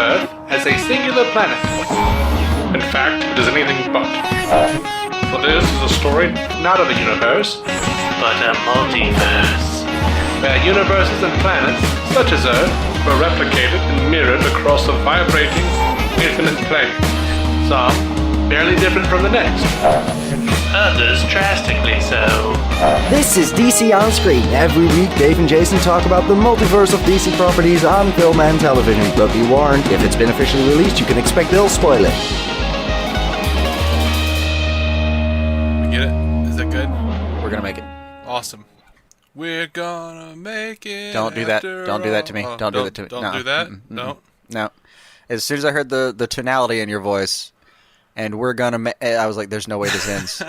Earth as a singular planet. In fact, it is anything but. For this is a story not of a universe, but a multiverse, where universes and planets, such as Earth, were replicated and mirrored across a vibrating, infinite plane. Some barely different from the next. Others drastically so. This is DC On Screen. Every week, Dave and Jason talk about the multiverse of DC properties on film and television. But be warned, if it's been officially released, you can expect they'll spoil it. Get it? Is that good? We're gonna make it. Awesome. We're gonna make it. Don't do that. Don't do that to me. Don't do that to me. Don't No. do that? Mm-mm. No. No. As soon as I heard the tonality in your voice, and we're gonna, I was like, "There's no way this ends.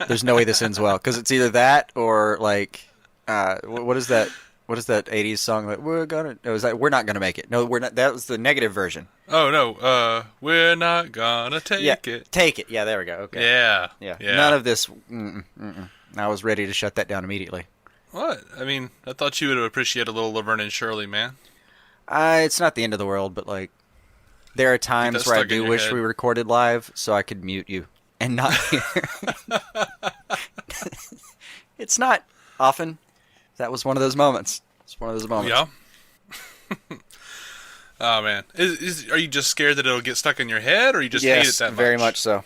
There's no way this ends well." Because it's either that or like, what is that? What is that '80s song that we're gonna? No, is that we're not gonna make it? No, we're not. That was the negative version. Oh no. We're not gonna take it. Take it. Yeah, there we go. Okay. Yeah. None of this. I was ready to shut that down immediately. What? I mean, I thought you would appreciate a little Laverne and Shirley, man. It's not the end of the world, but like, there are times where I do wish we recorded live so I could mute you and not hear. It's not often. That was one of those moments. It's one of those moments. Yeah. Oh man, are you just scared that it'll get stuck in your head, or you just hate it that much? Very much so.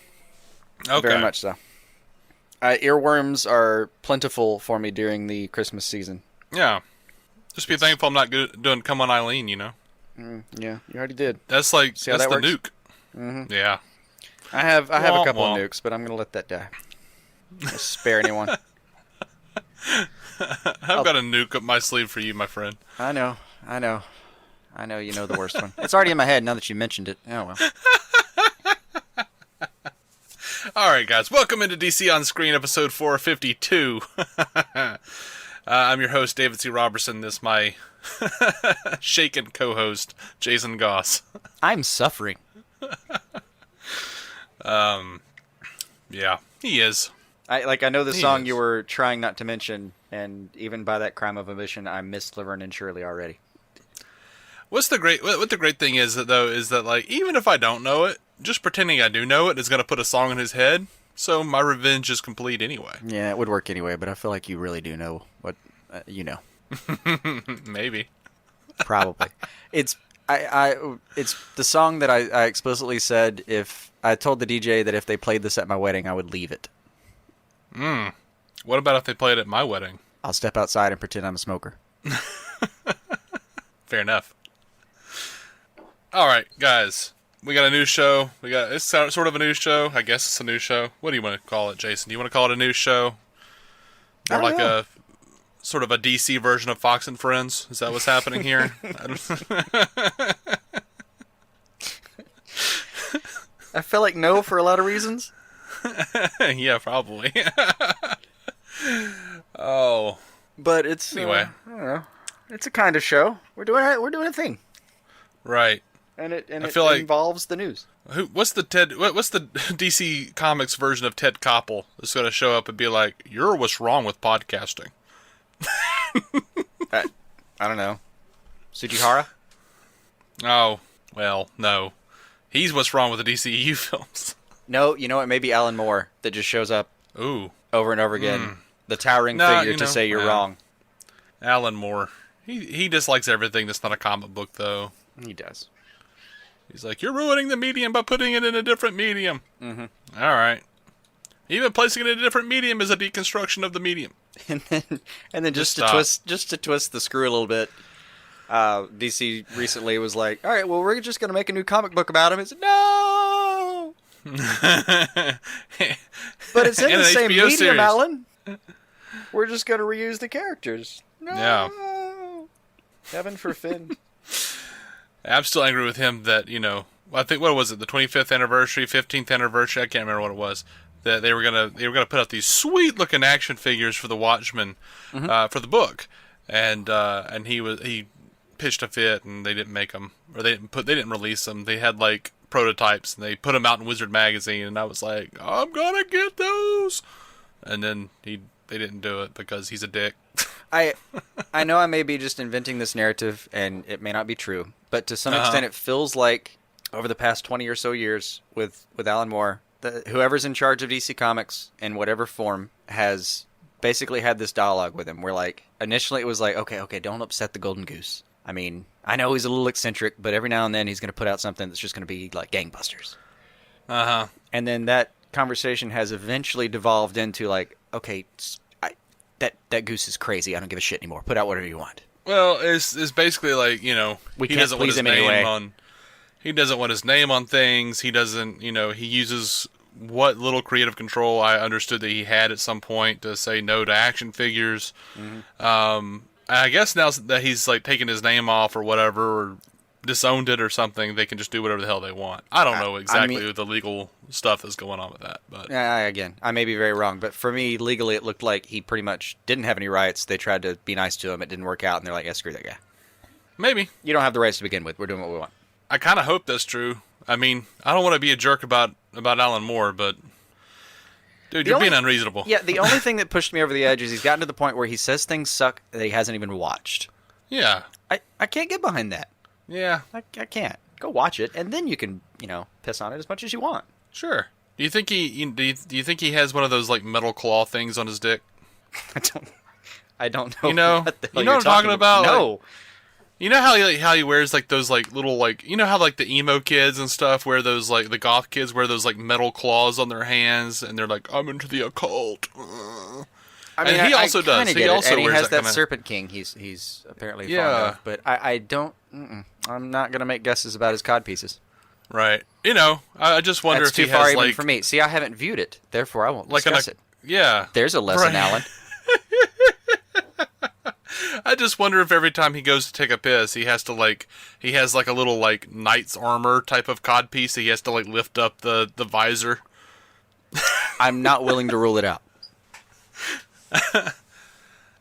Okay. Very much so. Earworms are plentiful for me during the Christmas season. Yeah. Just be thankful I'm not doing Come On Eileen, you know? Yeah, you already did. That's like, See how that's that the works? nuke. Mm-hmm. Yeah. I have a couple Wah. of nukes, but I'm going to let that die. Don't spare anyone. I've got a nuke up my sleeve for you, my friend. I know you know the worst one. It's already in my head now that you mentioned it. Oh, well. All right, guys. Welcome into DC On Screen, episode 452. I'm your host, David C. Robertson. This is my shaken co-host, Jason Goss. I'm suffering. Yeah, he is. I know the He song is. you were trying not to mention, and even by that crime of omission, I missed Laverne and Shirley already. What the great thing is that like, even if I don't know it, just pretending I do know it is going to put a song in his head, so my revenge is complete anyway. Yeah, it would work anyway, but I feel like you really do know what you know. Maybe. Probably. It's the song that I explicitly said if I told the DJ that if they played this at my wedding, I would leave it. What about if they played it at my wedding? I'll step outside and pretend I'm a smoker. Fair enough. All right, guys. We got a new show. It's sort of a new show. I guess it's a new show. What do you want to call it, Jason? Do you want to call it a new show? Or like a sort of a DC version of Fox and Friends? Is that what's happening here? I feel like no for a lot of reasons. Yeah, probably. Oh. But it's Anyway. I don't know. It's a kind of show. We're doing a thing. Right. And it feel like- involves the news. What's the DC Comics version of Ted Koppel that's going to show up and be like, "You're what's wrong with podcasting"? I don't know. Tsujihara? Oh, well, no. He's what's wrong with the DCEU films. No, you know what? Maybe Alan Moore that just shows up Ooh. over and over again. The towering Nah, figure to say you're wrong. Alan Moore. He dislikes everything that's not a comic book, though. He does. He's like, "You're ruining the medium by putting it in a different medium." Mm-hmm. All right. Even placing it in a different medium is a deconstruction of the medium. And then just Stop. to twist the screw a little bit, DC recently was like, "All right, well, we're just gonna make a new comic book about him." It's no, but it's in And the an same HBO medium, series. Alan. We're just gonna reuse the characters. No, Yeah. Heaven for Finn. I'm still angry with him that, I think, what was it, the 25th anniversary, 15th anniversary, I can't remember what it was, that they were gonna put out these sweet looking action figures for the Watchmen, for the book, and he pitched a fit and they didn't make them, or they didn't release them. They had like prototypes and they put them out in Wizard magazine, and I was like, I'm gonna get those, and then they didn't do it because he's a dick. I know I may be just inventing this narrative, and it may not be true, but to some extent it feels like over the past 20 or so years with Alan Moore, whoever's in charge of DC Comics in whatever form has basically had this dialogue with him where, like, initially it was like, okay, don't upset the golden goose. I mean, I know he's a little eccentric, but every now and then he's going to put out something that's just going to be like gangbusters. And then that conversation has eventually devolved into like, okay, that goose is crazy. I don't give a shit anymore. Put out whatever you want. Well, it's basically like, he doesn't want his name on. He doesn't want his name on things. He doesn't, he uses what little creative control I understood that he had at some point to say no to action figures. I guess now that he's like taken his name off or whatever, or disowned it or something, they can just do whatever the hell they want. I don't know exactly the legal stuff that's going on with that. But again, I may be very wrong, but for me, legally, it looked like he pretty much didn't have any rights. They tried to be nice to him. It didn't work out, and they're like, yeah, screw that guy. Maybe. You don't have the rights to begin with. We're doing what we want. I kind of hope that's true. I mean, I don't want to be a jerk about Alan Moore, but dude, you're being unreasonable. Yeah, the only thing that pushed me over the edge is he's gotten to the point where he says things suck that he hasn't even watched. Yeah. I can't get behind that. Yeah. I can't. Go watch it, and then you can, piss on it as much as you want. Sure. Do you think do you think he has one of those like metal claw things on his dick? I don't know. What I'm talking about? No. Like, you know how he wears like those like little like how like the emo kids and stuff wear those like the goth kids wear those like metal claws on their hands and they're like, I'm into the occult. I mean, and he also does. He also wears has that Serpent King. He's apparently fond of, but I don't. I'm not gonna make guesses about his cod pieces. Right. I just wonder That's if too he far has even like for me. See, I haven't viewed it, therefore I won't like discuss it. Yeah. There's a lesson, Alan. I just wonder if every time he goes to take a piss, he has like a little like knight's armor type of codpiece. He has to like lift up the visor. I'm not willing to rule it out.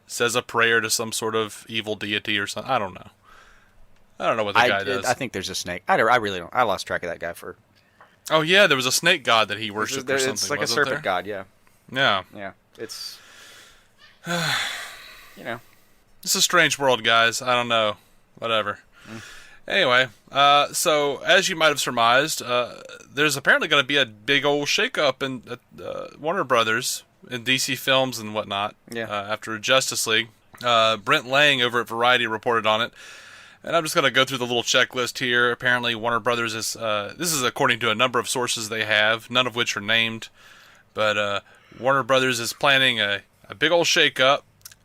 Says a prayer to some sort of evil deity or something. I don't know. I don't know what the guy does. I think there's a snake. I really don't. I lost track of that guy for. Oh yeah, there was a snake god that he worshipped or something. It's like a serpent god. Yeah. Yeah. Yeah. It's. It's a strange world, guys. I don't know. Whatever. Anyway, so as you might have surmised, there's apparently going to be a big old shakeup in Warner Brothers in DC Films and whatnot. Yeah. After Justice League, Brent Lang over at Variety reported on it, and I'm just going to go through the little checklist here. Apparently, Warner Brothers is this is according to a number of sources they have, none of which are named, but Warner Brothers is planning a big old shakeup.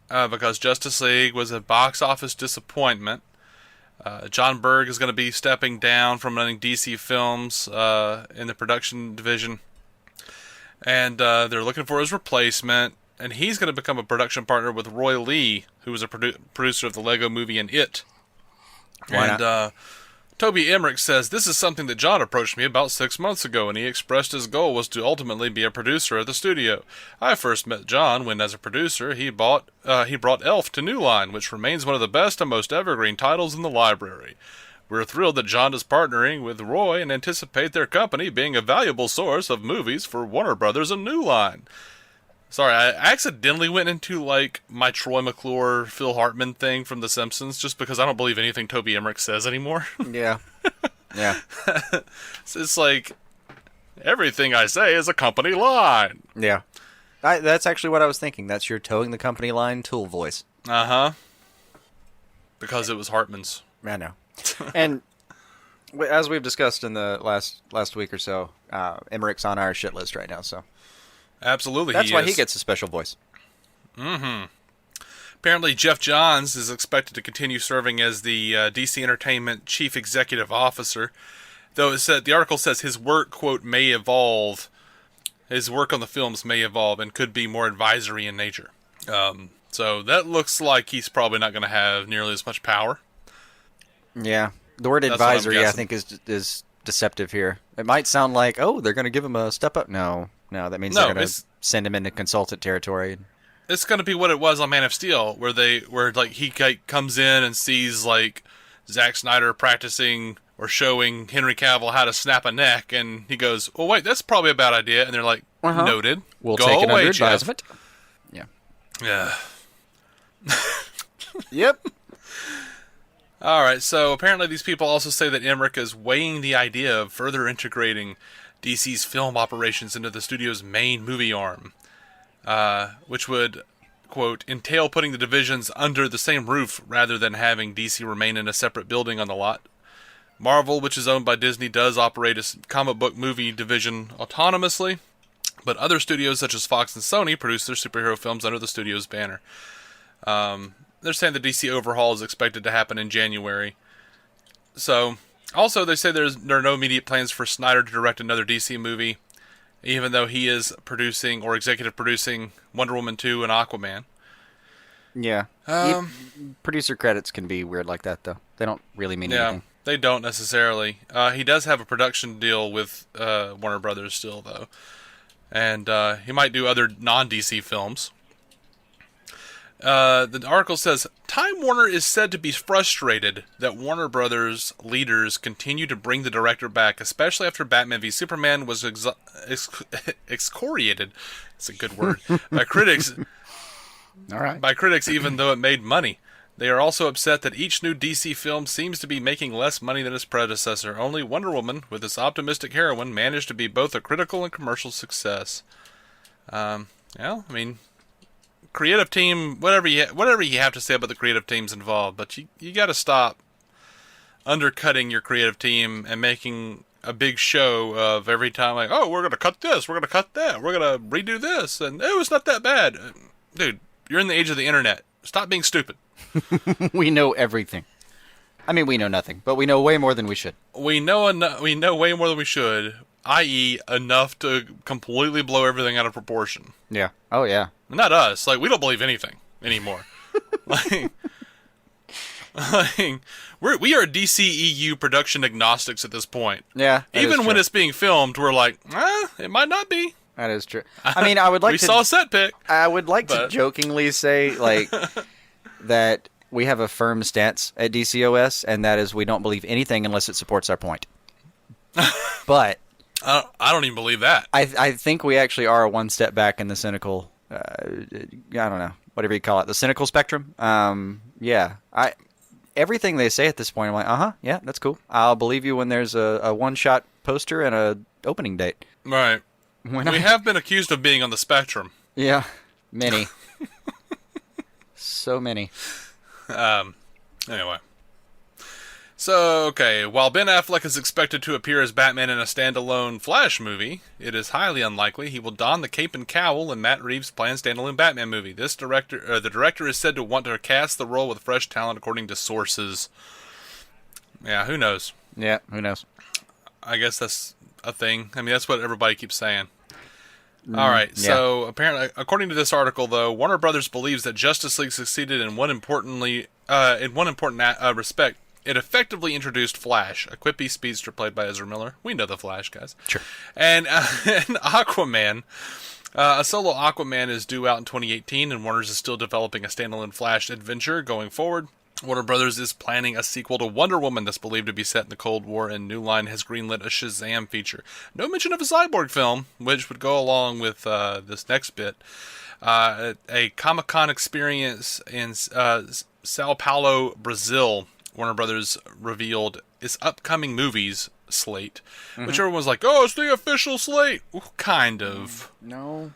Because Justice League was a box office disappointment. John Berg is going to be stepping down from running DC Films in the production division. And they're looking for his replacement. And he's going to become a production partner with Roy Lee, who was a producer of the Lego Movie and It. Why not? Toby Emmerich says, this is something that John approached me about 6 months ago, and he expressed his goal was to ultimately be a producer at the studio. I first met John when, as a producer, he brought Elf to New Line, which remains one of the best and most evergreen titles in the library. We're thrilled that John is partnering with Roy and anticipate their company being a valuable source of movies for Warner Brothers and New Line. Sorry, I accidentally went into, like, my Troy McClure, Phil Hartman thing from The Simpsons, just because I don't believe anything Toby Emmerich says anymore. Yeah. Yeah. It's like, everything I say is a company line. Yeah. That's actually what I was thinking. That's your towing the company line tool voice. Uh-huh. Because it was Hartman's. I know. And as we've discussed in the last week or so, Emmerich's on our shit list right now, so... Absolutely, that's why he gets a special voice. Mm-hmm. Apparently, Jeff Johns is expected to continue serving as the DC Entertainment Chief Executive Officer, though the article says his work, quote, may evolve. His work on the films may evolve and could be more advisory in nature. So that looks like he's probably not going to have nearly as much power. Yeah. The word advisory, I think, is deceptive here. It might sound like, oh, they're going to give him a step up. No, that means they're going to send him into consultant territory. It's going to be what it was on Man of Steel, where he comes in and sees like Zack Snyder practicing or showing Henry Cavill how to snap a neck, and he goes, "Oh wait, that's probably a bad idea." And they're like, "Noted. We'll Go take it away, under Jeff." advisement." Yeah. Yeah. Yep. All right, so apparently these people also say that Emmerich is weighing the idea of further integrating DC's film operations into the studio's main movie arm, which would, quote, entail putting the divisions under the same roof rather than having DC remain in a separate building on the lot. Marvel, which is owned by Disney, does operate a comic book movie division autonomously, but other studios such as Fox and Sony produce their superhero films under the studio's banner. They're saying the DC overhaul is expected to happen in January. So, also they say there are no immediate plans for Snyder to direct another DC movie, even though he is producing or executive producing Wonder Woman 2 and Aquaman. Yeah. Producer credits can be weird like that, though. They don't really mean anything. They don't necessarily. He does have a production deal with Warner Brothers still, though. And he might do other non-DC films. The article says, Time Warner is said to be frustrated that Warner Brothers leaders continue to bring the director back, especially after Batman v Superman was excoriated. It's a good word. By critics. All right. By critics, even though it made money. They are also upset that each new DC film seems to be making less money than its predecessor. Only Wonder Woman, with its optimistic heroine, managed to be both a critical and commercial success. Creative team, whatever you have to say about the creative teams involved, but you got to stop undercutting your creative team and making a big show of every time, like, oh, we're going to cut this, we're going to cut that, we're going to redo this, and it was not that bad. Dude, you're in the age of the internet. Stop being stupid. We know everything. I mean, we know nothing, but we know way more than we should. We know way more than we should, i.e. enough to completely blow everything out of proportion. Yeah. Oh, yeah. Not us. Like, we don't believe anything anymore. we are DCEU production agnostics at this point. Yeah. Even when it's being filmed, we're like, it might not be. That is true. I mean, I would like we saw a set pick. I would like to jokingly say, like, that we have a firm stance at DCOS, and that is we don't believe anything unless it supports our point. But I don't even believe that. I think we actually are one step back in the cynical, I don't know, whatever you call it, the cynical spectrum. Yeah. Everything they say at this point, I'm like, yeah, that's cool. I'll believe you when there's a one-shot poster and a opening date. Right. We have been accused of being on the spectrum. Yeah. Many. So many. Anyway. So, okay, while Ben Affleck is expected to appear as Batman in a standalone Flash movie, it is highly unlikely he will don the cape and cowl in Matt Reeves' planned standalone Batman movie. The director is said to want to cast the role with fresh talent, according to sources. Yeah, who knows? Yeah, who knows? I guess that's a thing. I mean, that's what everybody keeps saying. All right, yeah. So apparently, according to this article, though, Warner Brothers believes that Justice League succeeded in one important respect. It effectively introduced Flash, a quippy speedster played by Ezra Miller. We know the Flash, guys. Sure. And Aquaman. A solo Aquaman is due out in 2018, and Warner's is still developing a standalone Flash adventure going forward. Warner Brothers is planning a sequel to Wonder Woman that's believed to be set in the Cold War, and New Line has greenlit a Shazam feature. No mention of a cyborg film, which would go along with this next bit. A Comic-Con experience in Sao Paulo, Brazil. Warner Brothers revealed its upcoming movies slate, which everyone was like, oh, it's the official slate. Ooh, kind of. No.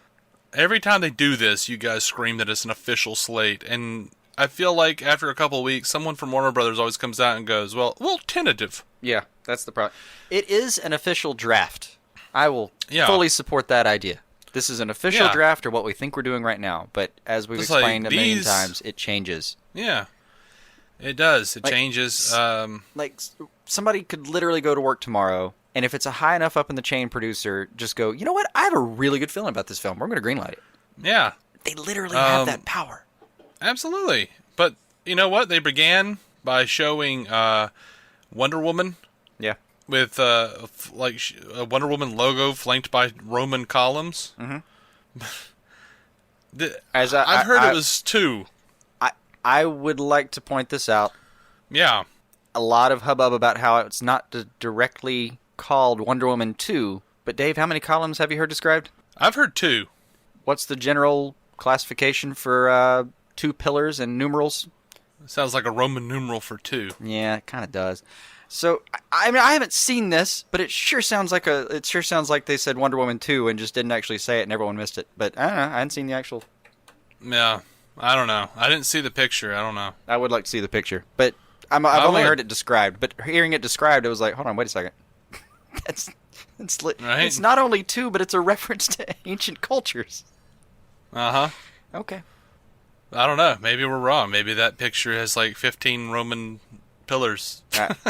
Every time they do this, you guys scream that it's an official slate, and I feel like after a couple of weeks, someone from Warner Brothers always comes out and goes, well, tentative. Yeah, that's the problem. It is an official draft. I will fully support that idea. This is an official draft, or what we think we're doing right now, but as we've explained a million times, it changes. Yeah. It does. It changes. Somebody could literally go to work tomorrow, and if it's a high enough up in the chain producer, just go, you know what? I have a really good feeling about this film. We're going to greenlight it. Yeah. They literally have that power. Absolutely. But you know what? They began by showing Wonder Woman. Yeah. With a Wonder Woman logo flanked by Roman columns. Mm-hmm. I've heard it was 2. I would like to point this out. Yeah. A lot of hubbub about how it's not directly called Wonder Woman 2. But Dave, how many columns have you heard described? I've heard 2. What's the general classification for 2 pillars and numerals? Sounds like a Roman numeral for 2. Yeah, it kind of does. So, I mean, I haven't seen this, but it sure sounds like they said Wonder Woman 2 and just didn't actually say it and everyone missed it. But I don't know. I hadn't seen the actual... Yeah, I don't know. I didn't see the picture. I don't know. I would like to see the picture. But I've only heard it described. But hearing it described, it was like, hold on, wait a second. Right? It's not only 2, but it's a reference to ancient cultures. Uh-huh. Okay. I don't know. Maybe we're wrong. Maybe that picture has like 15 Roman pillars.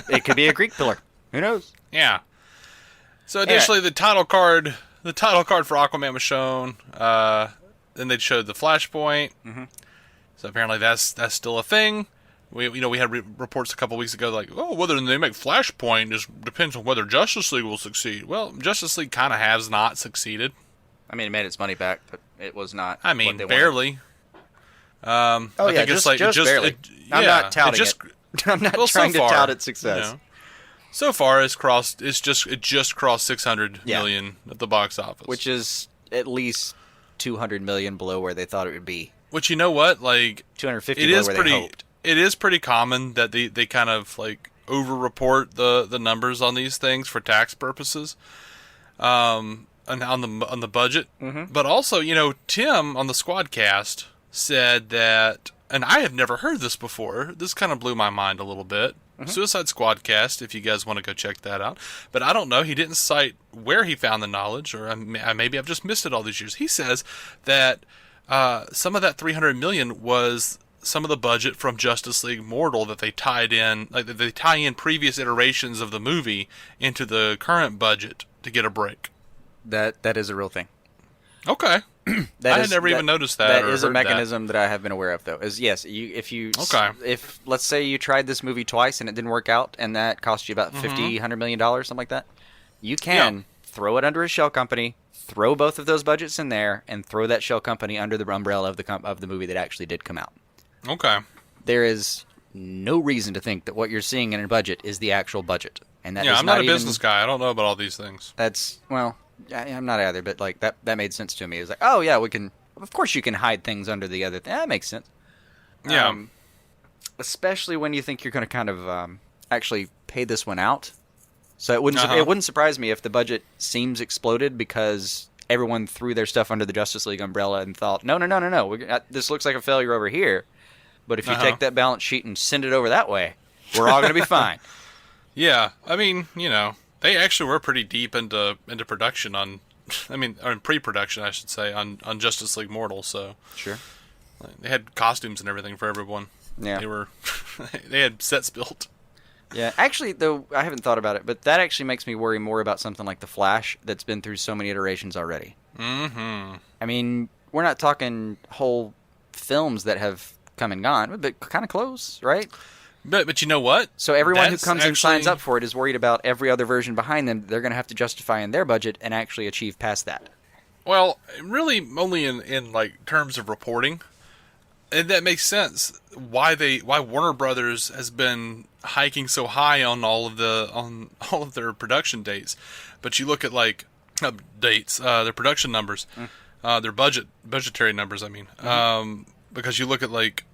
It could be a Greek pillar. Who knows? Yeah. So additionally, the title card for Aquaman was shown. Then they showed the Flashpoint. Mm-hmm. So apparently that's still a thing. We had reports a couple weeks ago like, oh, whether they make Flashpoint just depends on whether Justice League will succeed. Well, Justice League kind of has not succeeded. I mean, it made its money back, but it was not. I mean, what they barely. I think it's like just barely. I'm not touting it. I'm not trying to tout its success. So far, it just crossed 600 million at the box office, which is at least 200 million below where they thought it would be. Which, you know what, like 250 below where they hoped. It is pretty common that they kind of like over-report the numbers on these things for tax purposes. And on the budget, but also, Tim on the Squadcast said that, and I have never heard this before. This kind of blew my mind a little bit. Suicide Squadcast, if you guys want to go check that out. But I don't know. He didn't cite where he found the knowledge, or maybe I've just missed it all these years. He says that some of that $300 million was some of the budget from Justice League Mortal that they tied in, like they tie in previous iterations of the movie into the current budget to get a break. That is a real thing. Okay. I had never even noticed that. That is a mechanism that I have been aware of, though. Is yes, if let's say you tried this movie twice and it didn't work out, and that cost you about $100 million, something like that, you can throw it under a shell company, throw both of those budgets in there, and throw that shell company under the umbrella of the movie that actually did come out. Okay. There is no reason to think that what you're seeing in a budget is the actual budget, and that I'm not a business guy. I don't know about all these things. I'm not either, but like that made sense to me. It was like, oh yeah, we can. Of course, you can hide things under the other thing. That makes sense. Yeah. Especially when you think you're going to kind of actually pay this one out. So it wouldn't surprise me if the budget seems exploded because everyone threw their stuff under the Justice League umbrella and thought, no, this looks like a failure over here. But if you take that balance sheet and send it over that way, we're all going to be fine. Yeah, I mean, they actually were pretty deep into production or in pre-production, I should say, on Justice League Mortal. So sure, they had costumes and everything for everyone. Yeah, they had sets built. Yeah, actually, though, I haven't thought about it, but that actually makes me worry more about something like The Flash that's been through so many iterations already. Mm-hmm. I mean, we're not talking whole films that have come and gone, but kind of close, right? But you know what? So everyone who comes and signs up for it is worried about every other version behind them. They're going to have to justify in their budget and actually achieve past that. Well, really only in like terms of reporting. And that makes sense. Why Warner Brothers has been hiking so high on all of their production dates. But you look at like dates, their production numbers, their budgetary numbers, I mean. Because you look at like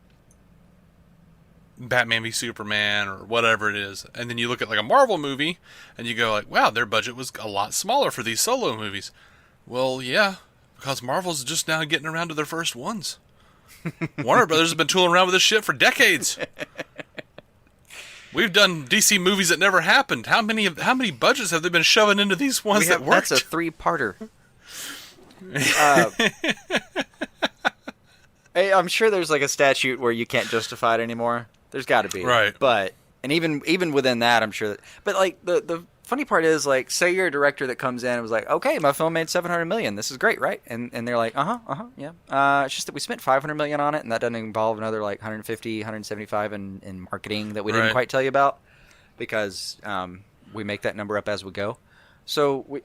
Batman v Superman or whatever it is, and then you look at like a Marvel movie and you go like, wow, their budget was a lot smaller for these solo movies. Well, yeah, because Marvel's just now getting around to their first ones. Warner Brothers has been tooling around with this shit for decades. We've done DC movies that never happened. How many budgets have they been shoving into these ones that worked? That's a 3-parter. I'm sure there's like a statute where you can't justify it anymore. There's got to be, right? But even within that, I'm sure that. But like the funny part is, like, say you're a director that comes in and was like, okay, my film made $700 million. This is great, right? And they're like, yeah. It's just that we spent $500 million on it, and that doesn't involve another like 150, 175 in marketing that we didn't quite tell you about because we make that number up as we go. So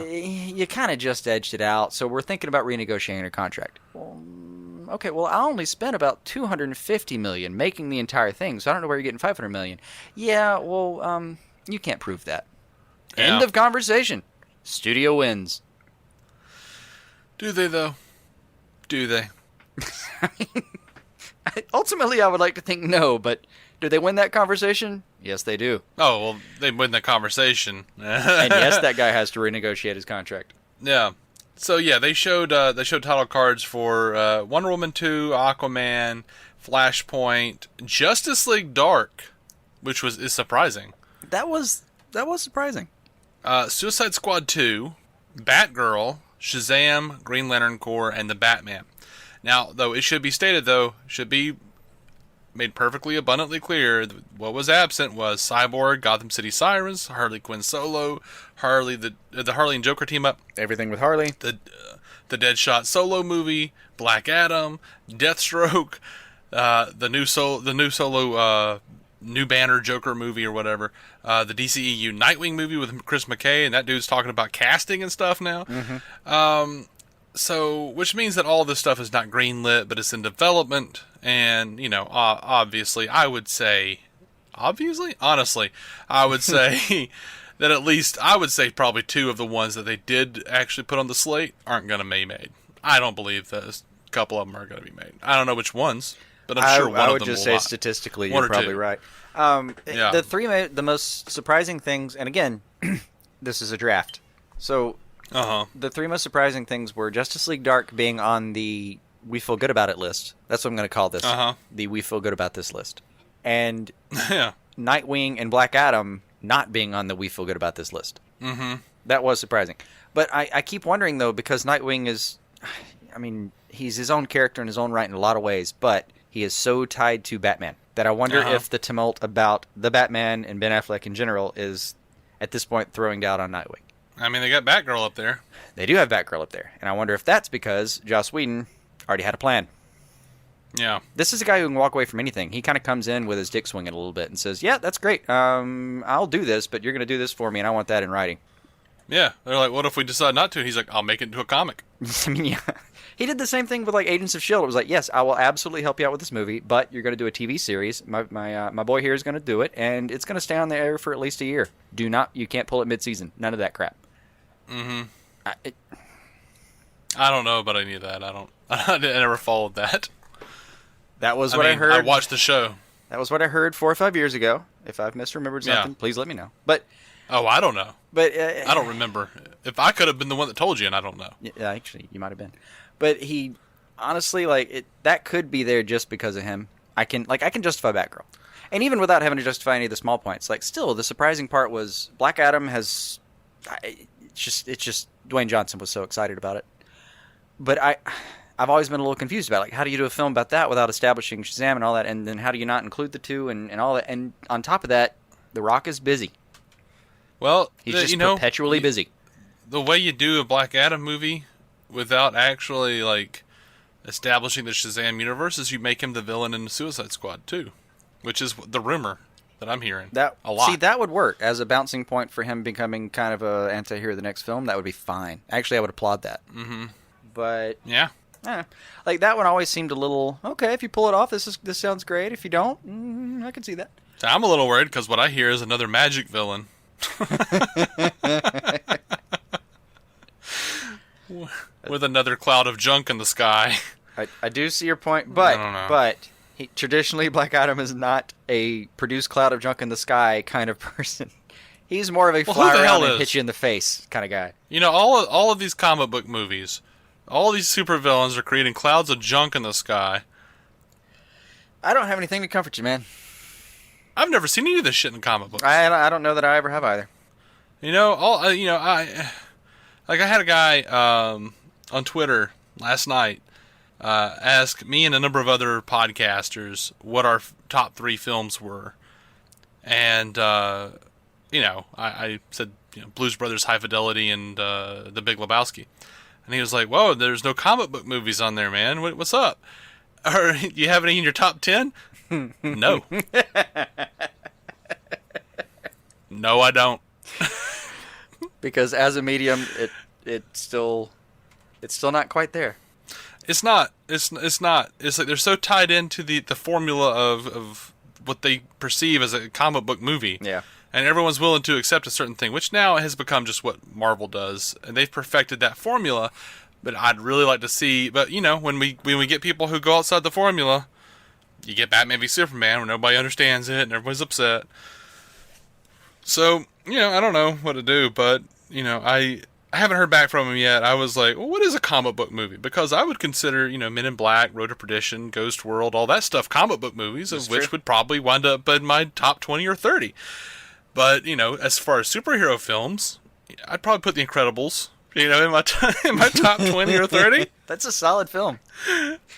you kind of just edged it out. So we're thinking about renegotiating a contract. Okay, well, I only spent about $250 million making the entire thing, so I don't know where you're getting $500 million. Yeah, well, you can't prove that. Yeah. End of conversation. Studio wins. Do they, though? Do they? Ultimately, I would like to think no, but do they win that conversation? Yes, they do. Oh, well, they win the conversation. And yes, that guy has to renegotiate his contract. Yeah. So yeah, they showed title cards for Wonder Woman 2, Aquaman, Flashpoint, Justice League Dark, which is surprising. That was surprising. Suicide Squad 2, Batgirl, Shazam, Green Lantern Corps, and the Batman. Now, though, it should be stated, should be made perfectly abundantly clear, what was absent was Cyborg, Gotham City Sirens, Harley Quinn solo, Harley the Harley and Joker team up, Everything with Harley. the Deadshot solo movie, Black Adam, Deathstroke, the new solo new Banner Joker movie or whatever, the DCEU Nightwing movie with Chris McKay, and that dude's talking about casting and stuff now. Mm-hmm. So, which means that all this stuff is not greenlit, but it's in development, and, obviously, honestly, I would say that at least, I would say probably 2 of the ones that they did actually put on the slate aren't going to be made. I don't believe that a couple of them are going to be made. I don't know which ones, but I'm sure one of them will. I would just say statistically, you're probably right. Yeah. The most surprising things, and again, this is a draft, so the 3 most surprising things were Justice League Dark being on the We Feel Good About It list. That's what I'm going to call this. The We Feel Good About This list. And Nightwing and Black Adam not being on the We Feel Good About This list. Mm-hmm. That was surprising. But I keep wondering, though, because Nightwing is... I mean, he's his own character in his own right in a lot of ways, but he is so tied to Batman that I wonder if the tumult about the Batman and Ben Affleck in general is, at this point, throwing doubt on Nightwing. I mean, they got Batgirl up there. They do have Batgirl up there. And I wonder if that's because Joss Whedon already had a plan. Yeah. This is a guy who can walk away from anything. He kind of comes in with his dick swinging a little bit and says, yeah, that's great. I'll do this, but you're going to do this for me, and I want that in writing. Yeah. They're like, what if we decide not to? He's like, I'll make it into a comic. I mean, yeah. He did the same thing with, like, Agents of S.H.I.E.L.D. It was like, yes, I will absolutely help you out with this movie, but you're going to do a TV series. My boy here is going to do it, and it's going to stay on the air for at least a year. You can't pull it mid-season. None of that crap. Mm-hmm. I don't know about any of that. I never followed that. That was what I heard. I watched the show. That was what I heard 4 or 5 years ago. If I've misremembered something, please let me know. But I don't know. But I don't remember. If I could have been the one that told you, and I don't know. Yeah, actually, you might have been. But he honestly, that could be there just because of him. I can justify Batgirl, and even without having to justify any of the small points. Still, the surprising part was Black Adam has. It's just Dwayne Johnson was so excited about it. But I've always been a little confused about how do you do a film about that without establishing Shazam and all that, and then how do you not include the two and all that? And on top of that, The Rock is busy. Well, he's just perpetually busy. The way you do a Black Adam movie without actually establishing the Shazam universe is you make him the villain in the Suicide Squad too, which is the rumor that I'm hearing. A lot. See, that would work as a bouncing point for him becoming kind of a anti-hero of the next film. That would be fine. Actually, I would applaud that. Mm-hmm. But yeah, that one always seemed a little okay. If you pull it off, this sounds great. If you don't, I can see that. So I'm a little worried because what I hear is another magic villain. With another cloud of junk in the sky. I do see your point, but traditionally Black Adam is not a produce cloud of junk in the sky kind of person. He's more of a fly around and hit you in the face kind of guy. All of these comic book movies, all these supervillains are creating clouds of junk in the sky. I don't have anything to comfort you, man. I've never seen any of this shit in comic books. I don't know that I ever have either. I had a guy on Twitter last night ask me and a number of other podcasters what our top 3 films were, and I said Blues Brothers, High Fidelity, and The Big Lebowski, and he was like, "Whoa, there's no comic book movies on there, man. What's up? Or you have any in your top 10?" No. No, I don't. Because as a medium, it's still not quite there. It's not. It's not. It's like they're so tied into the formula of what they perceive as a comic book movie. Yeah. And everyone's willing to accept a certain thing, which now has become just what Marvel does, and they've perfected that formula. But I'd really like to see. But when we get people who go outside the formula, you get Batman v Superman where nobody understands it and everybody's upset. So, I don't know what to do, but, I haven't heard back from him yet. I was like, well, what is a comic book movie? Because I would consider, Men in Black, Road to Perdition, Ghost World, all that stuff comic book movies, of which would probably wind up in my top 20 or 30. But, as far as superhero films, I'd probably put The Incredibles, in my top 20 or 30. That's a solid film.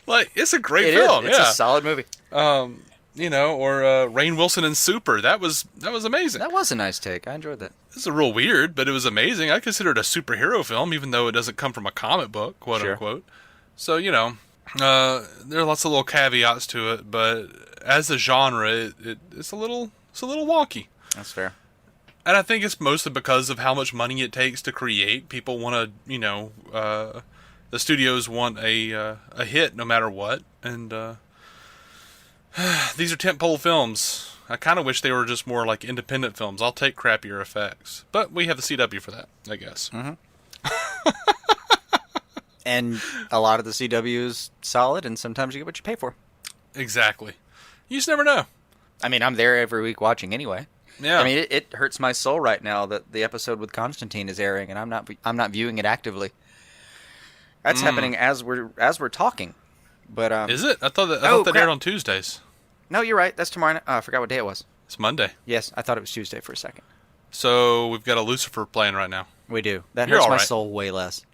Like, it's a great film. It's a solid movie. Or Rainn Wilson in Super. That was amazing. That was a nice take. I enjoyed that. It's a real weird, but it was amazing. I consider it a superhero film, even though it doesn't come from a comic book, quote unquote. So, there are lots of little caveats to it, but as a genre, it's a little wonky. That's fair. And I think it's mostly because of how much money it takes to create. People want to, the studios want a hit no matter what, and these are tentpole films. I kind of wish they were just more like independent films. I'll take crappier effects, but we have the CW for that, I guess. Mm-hmm. And a lot of the CW is solid, and sometimes you get what you pay for. Exactly. You just never know. I mean, I'm there every week watching anyway. Yeah. I mean, it hurts my soul right now that the episode with Constantine is airing, and I'm not viewing it actively. That's happening as we're talking. But is it? I thought that aired on Tuesdays. No, you're right. That's tomorrow night. I forgot what day it was. It's Monday. Yes, I thought it was Tuesday for a second. So we've got a Lucifer playing right now. We do. That You're hurts all my right. soul way less.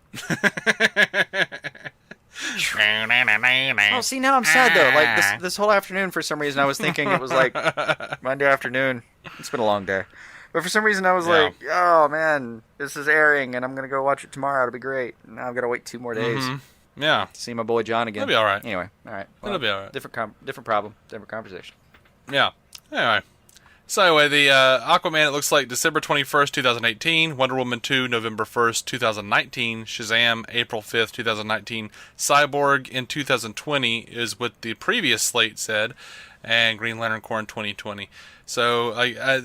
Oh, see, now I'm sad though. Like this whole afternoon, for some reason, I was thinking it was like Monday afternoon. It's been a long day, but for some reason, I was like, "Oh man, this is airing, and I'm gonna go watch it tomorrow. It'll be great." And now I've got to wait 2 more days. Mm-hmm. Yeah, to see my boy John again. It'll be all right. Anyway, all right. Well, it'll be all right. Different problem, different conversation. Yeah. Anyway. So anyway, the Aquaman, it looks like December 21st, 2018. Wonder Woman 2, November 1st, 2019. Shazam, April 5th, 2019. Cyborg in 2020 is what the previous slate said. And Green Lantern Corps in 2020. So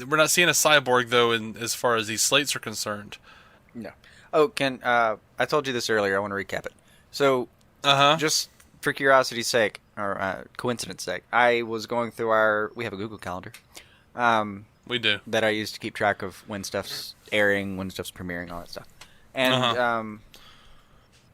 we're not seeing a Cyborg, though, as far as these slates are concerned. No. Oh, I told you this earlier. I want to recap it. So, just for curiosity's sake, or coincidence sake, I was going through we have a Google Calendar. We do. That I use to keep track of when stuff's airing, when stuff's premiering, all that stuff. And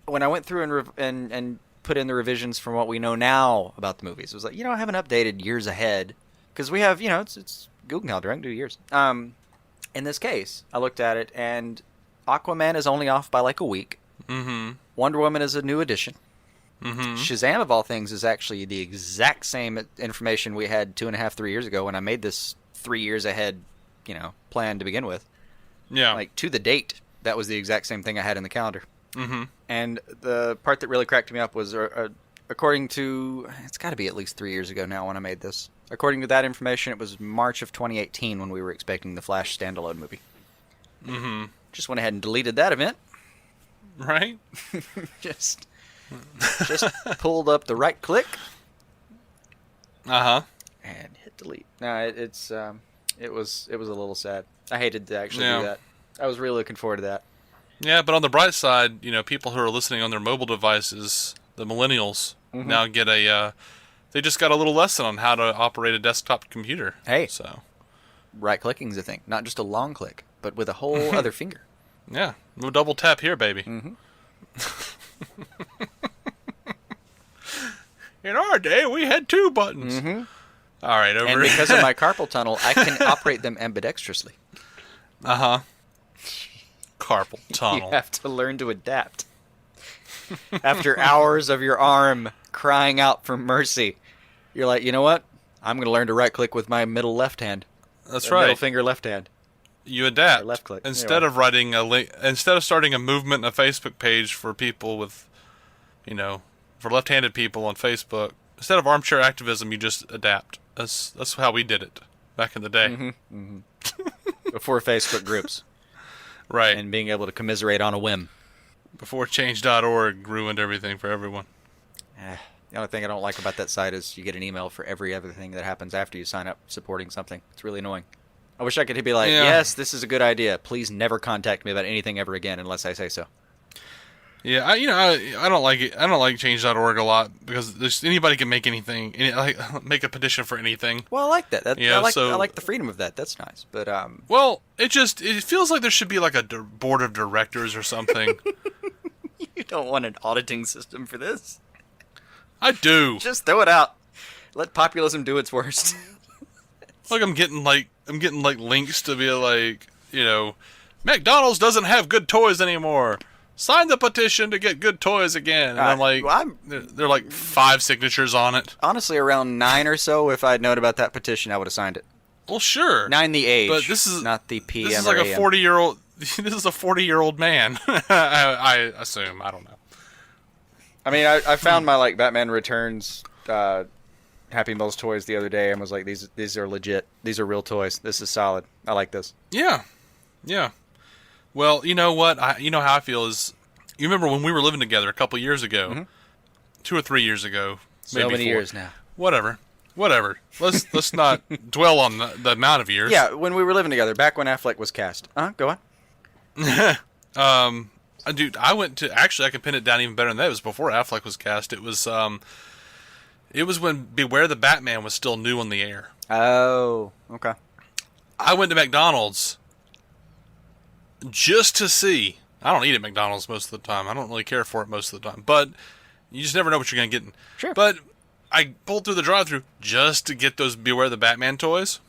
when I went through and put in the revisions from what we know now about the movies, it was like, I haven't updated years ahead. Because we have, it's Google Calendar, I can do years. In this case, I looked at it, and Aquaman is only off by like a week. Mm-hmm. Wonder Woman is a new addition. Mm-hmm. Shazam, of all things, is actually the exact same information we had 2.5, 3 years ago when I made this 3 years ahead, plan to begin with. Yeah. Like, to the date, that was the exact same thing I had in the calendar. Mm-hmm. And the part that really cracked me up was, according to, it's got to be at least 3 years ago now when I made this. According to that information, it was March of 2018 when we were expecting the Flash standalone movie. Mm-hmm. Just went ahead and deleted that event. Right? Just pulled up the right click. And hit delete. No, it was a little sad. I hated to actually do that. I was really looking forward to that. Yeah, but on the bright side, people who are listening on their mobile devices, the millennials, now get they just got a little lesson on how to operate a desktop computer. Hey. So right clicking's a thing. Not just a long click, but with a whole other finger. Yeah. We'll double tap here, baby. Mm-hmm. In our day, we had 2 buttons. Mm-hmm. All right, over. And because of my carpal tunnel, I can operate them ambidextrously. Carpal tunnel. You have to learn to adapt. After hours of your arm crying out for mercy, you're like, you know what? I'm going to learn to right-click with my middle left hand. That's right. Middle finger left hand. You adapt. Or left click. Instead of writing instead of starting a movement, a Facebook page for people with, for left-handed people on Facebook, instead of armchair activism, you just adapt. That's how we did it back in the day. Mm-hmm. Mm-hmm. Before Facebook groups. Right. And being able to commiserate on a whim. Before change.org ruined everything for everyone. The only thing I don't like about that site is you get an email for every other thing that happens after you sign up supporting something. It's really annoying. I wish I could be like, yes, this is a good idea. Please never contact me about anything ever again unless I say so. Yeah, I don't like it. I don't like Change.org a lot because anybody can make anything, make a petition for anything. Well, I like that. Yeah, I like the freedom of that. That's nice. But well, it feels like there should be like a board of directors or something. you don't want an auditing system for this. I do. Just throw it out. Let populism do its worst. Like I'm getting links to be like, McDonald's doesn't have good toys anymore. Sign the petition to get good toys again. And I'm like, there are like 5 signatures on it. Honestly, around 9 or so, if I'd known about that petition, I would have signed it. Well, sure. 9 the age, but this is not the PM. This is like a 40-year-old. This is a 40-year-old man. I assume. I don't know. I mean, I found my Batman Returns Happy Meals toys the other day and was like, these are legit. These are real toys. This is solid. I like this. Yeah. Well, you know what? You know how I feel is, you remember when we were living together a couple years ago, 2 or 3 years ago, maybe so many 4. years now. Whatever. Let's not dwell on the amount of years. Yeah, when we were living together, back when Affleck was cast. Go on. Dude, I went to, actually I can pin it down even better than that. It was before Affleck was cast. It was when Beware the Batman was still new on the air. Oh, okay. I went to McDonald's just to see. I don't eat at McDonald's most of the time. I don't really care for it most of the time. But you just never know what you're going to get. Sure. But I pulled through the drive-thru just to get those Beware the Batman toys.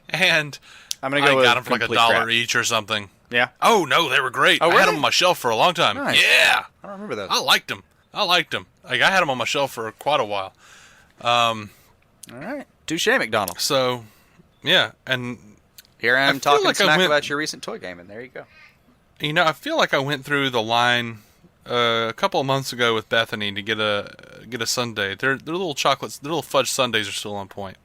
And I'm gonna go I got them for like $1 each or something. Yeah. Oh, no, they were great. I had them on my shelf for a long time. Nice. Yeah. I don't remember those. I liked them. Like, I had them on my shelf for quite a while. All right. Touche, McDonald's. So, yeah. And here I am talking like smack about your recent toy game, and there you go. I feel like I went through the line a couple of months ago with Bethany to get a sundae. Their little chocolates, their little fudge sundaes are still on point.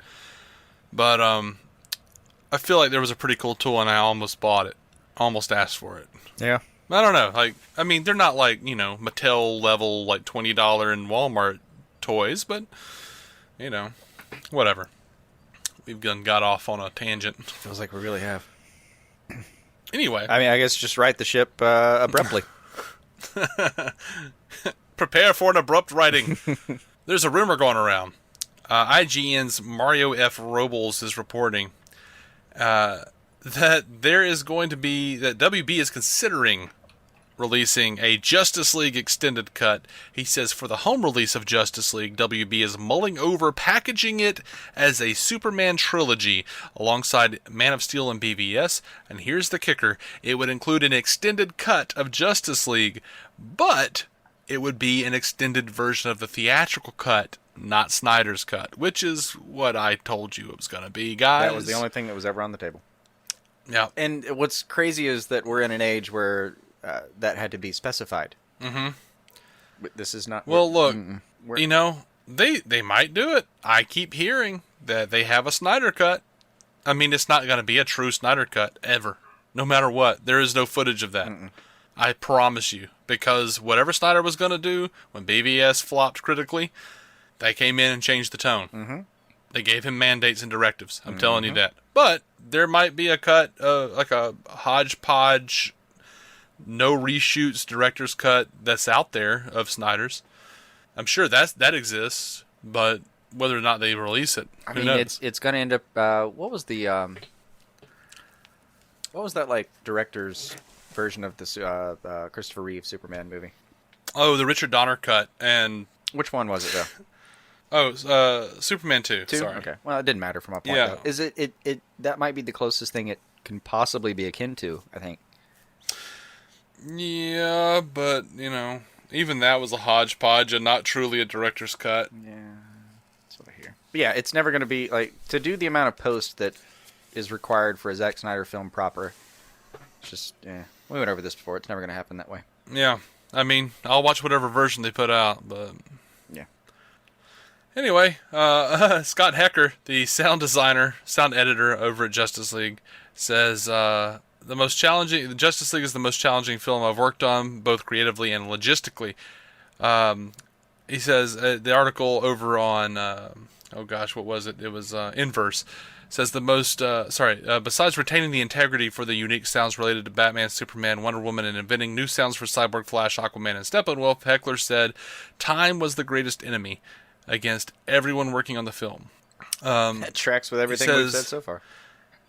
But I feel like there was a pretty cool tool, and I almost bought it. Almost asked for it. Yeah. I don't know. Like, I mean, they're not like, Mattel level, like $20 in Walmart toys, but, whatever. We've got off on a tangent. Feels like we really have. Anyway. I mean, I guess just right the ship abruptly. Prepare for an abrupt righting. There's a rumor going around. IGN's Mario F. Robles is reporting that there is going to be, that WB is considering releasing a Justice League extended cut. He says for the home release of Justice League, WB is mulling over packaging it as a Superman trilogy alongside Man of Steel and BVS. And here's the kicker. It would include an extended cut of Justice League, but it would be an extended version of the theatrical cut, not Snyder's cut, which is what I told you it was going to be, guys. That was the only thing that was ever on the table. Yeah. And what's crazy is that we're in an age where that had to be specified. Mm-hmm. This is not... Well, look, they might do it. I keep hearing that they have a Snyder cut. I mean, it's not going to be a true Snyder cut, ever. No matter what. There is no footage of that. Mm-mm. I promise you. Because whatever Snyder was going to do, when BVS flopped critically, they came in and changed the tone. Mm-hmm. They gave him mandates and directives. I'm telling you that. But there might be a cut, like a hodgepodge, no reshoots director's cut that's out there of Snyder's. I'm sure that exists, but whether or not they release it, I who mean, knows? it's going to end up. What was that like director's version of this Christopher Reeve Superman movie? Oh, the Richard Donner cut, and which one was it though? Superman 2. Sorry. Okay. Well, it didn't matter for my point. Yeah. Though. Is it that might be the closest thing it can possibly be akin to, I think. Yeah, but, even that was a hodgepodge and not truly a director's cut. Yeah, that's what I hear. But yeah, it's never going to be, like, to do the amount of post that is required for a Zack Snyder film proper, it's just, we went over this before. It's never going to happen that way. Yeah. I mean, I'll watch whatever version they put out, but... Yeah. Anyway, Scott Hecker, the sound editor over at Justice League, says the Justice League is the most challenging film I've worked on, both creatively and logistically. He says the article over on oh gosh, what was it? It was Inverse. Says besides retaining the integrity for the unique sounds related to Batman, Superman, Wonder Woman, and inventing new sounds for Cyborg, Flash, Aquaman, and Steppenwolf, Heckler said, time was the greatest enemy against everyone working on the film. That tracks with everything we've said so far.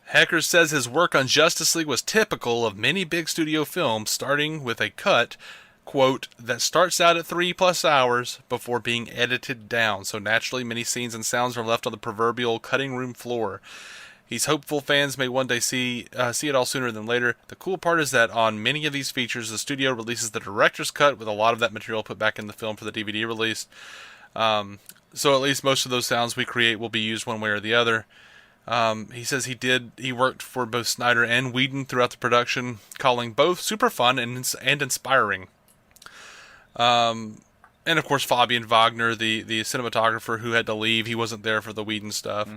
Heckler says his work on Justice League was typical of many big studio films, starting with a cut, quote, that starts out at 3+ hours before being edited down. So naturally, many scenes and sounds are left on the proverbial cutting room floor. He's hopeful fans may one day see it all sooner than later. The cool part is that on many of these features, the studio releases the director's cut with a lot of that material put back in the film for the DVD release. So at least most of those sounds we create will be used one way or the other. He says he worked for both Snyder and Whedon throughout the production, calling both super fun and inspiring. And of course Fabian Wagner, the cinematographer who had to leave, he wasn't there for the Whedon stuff.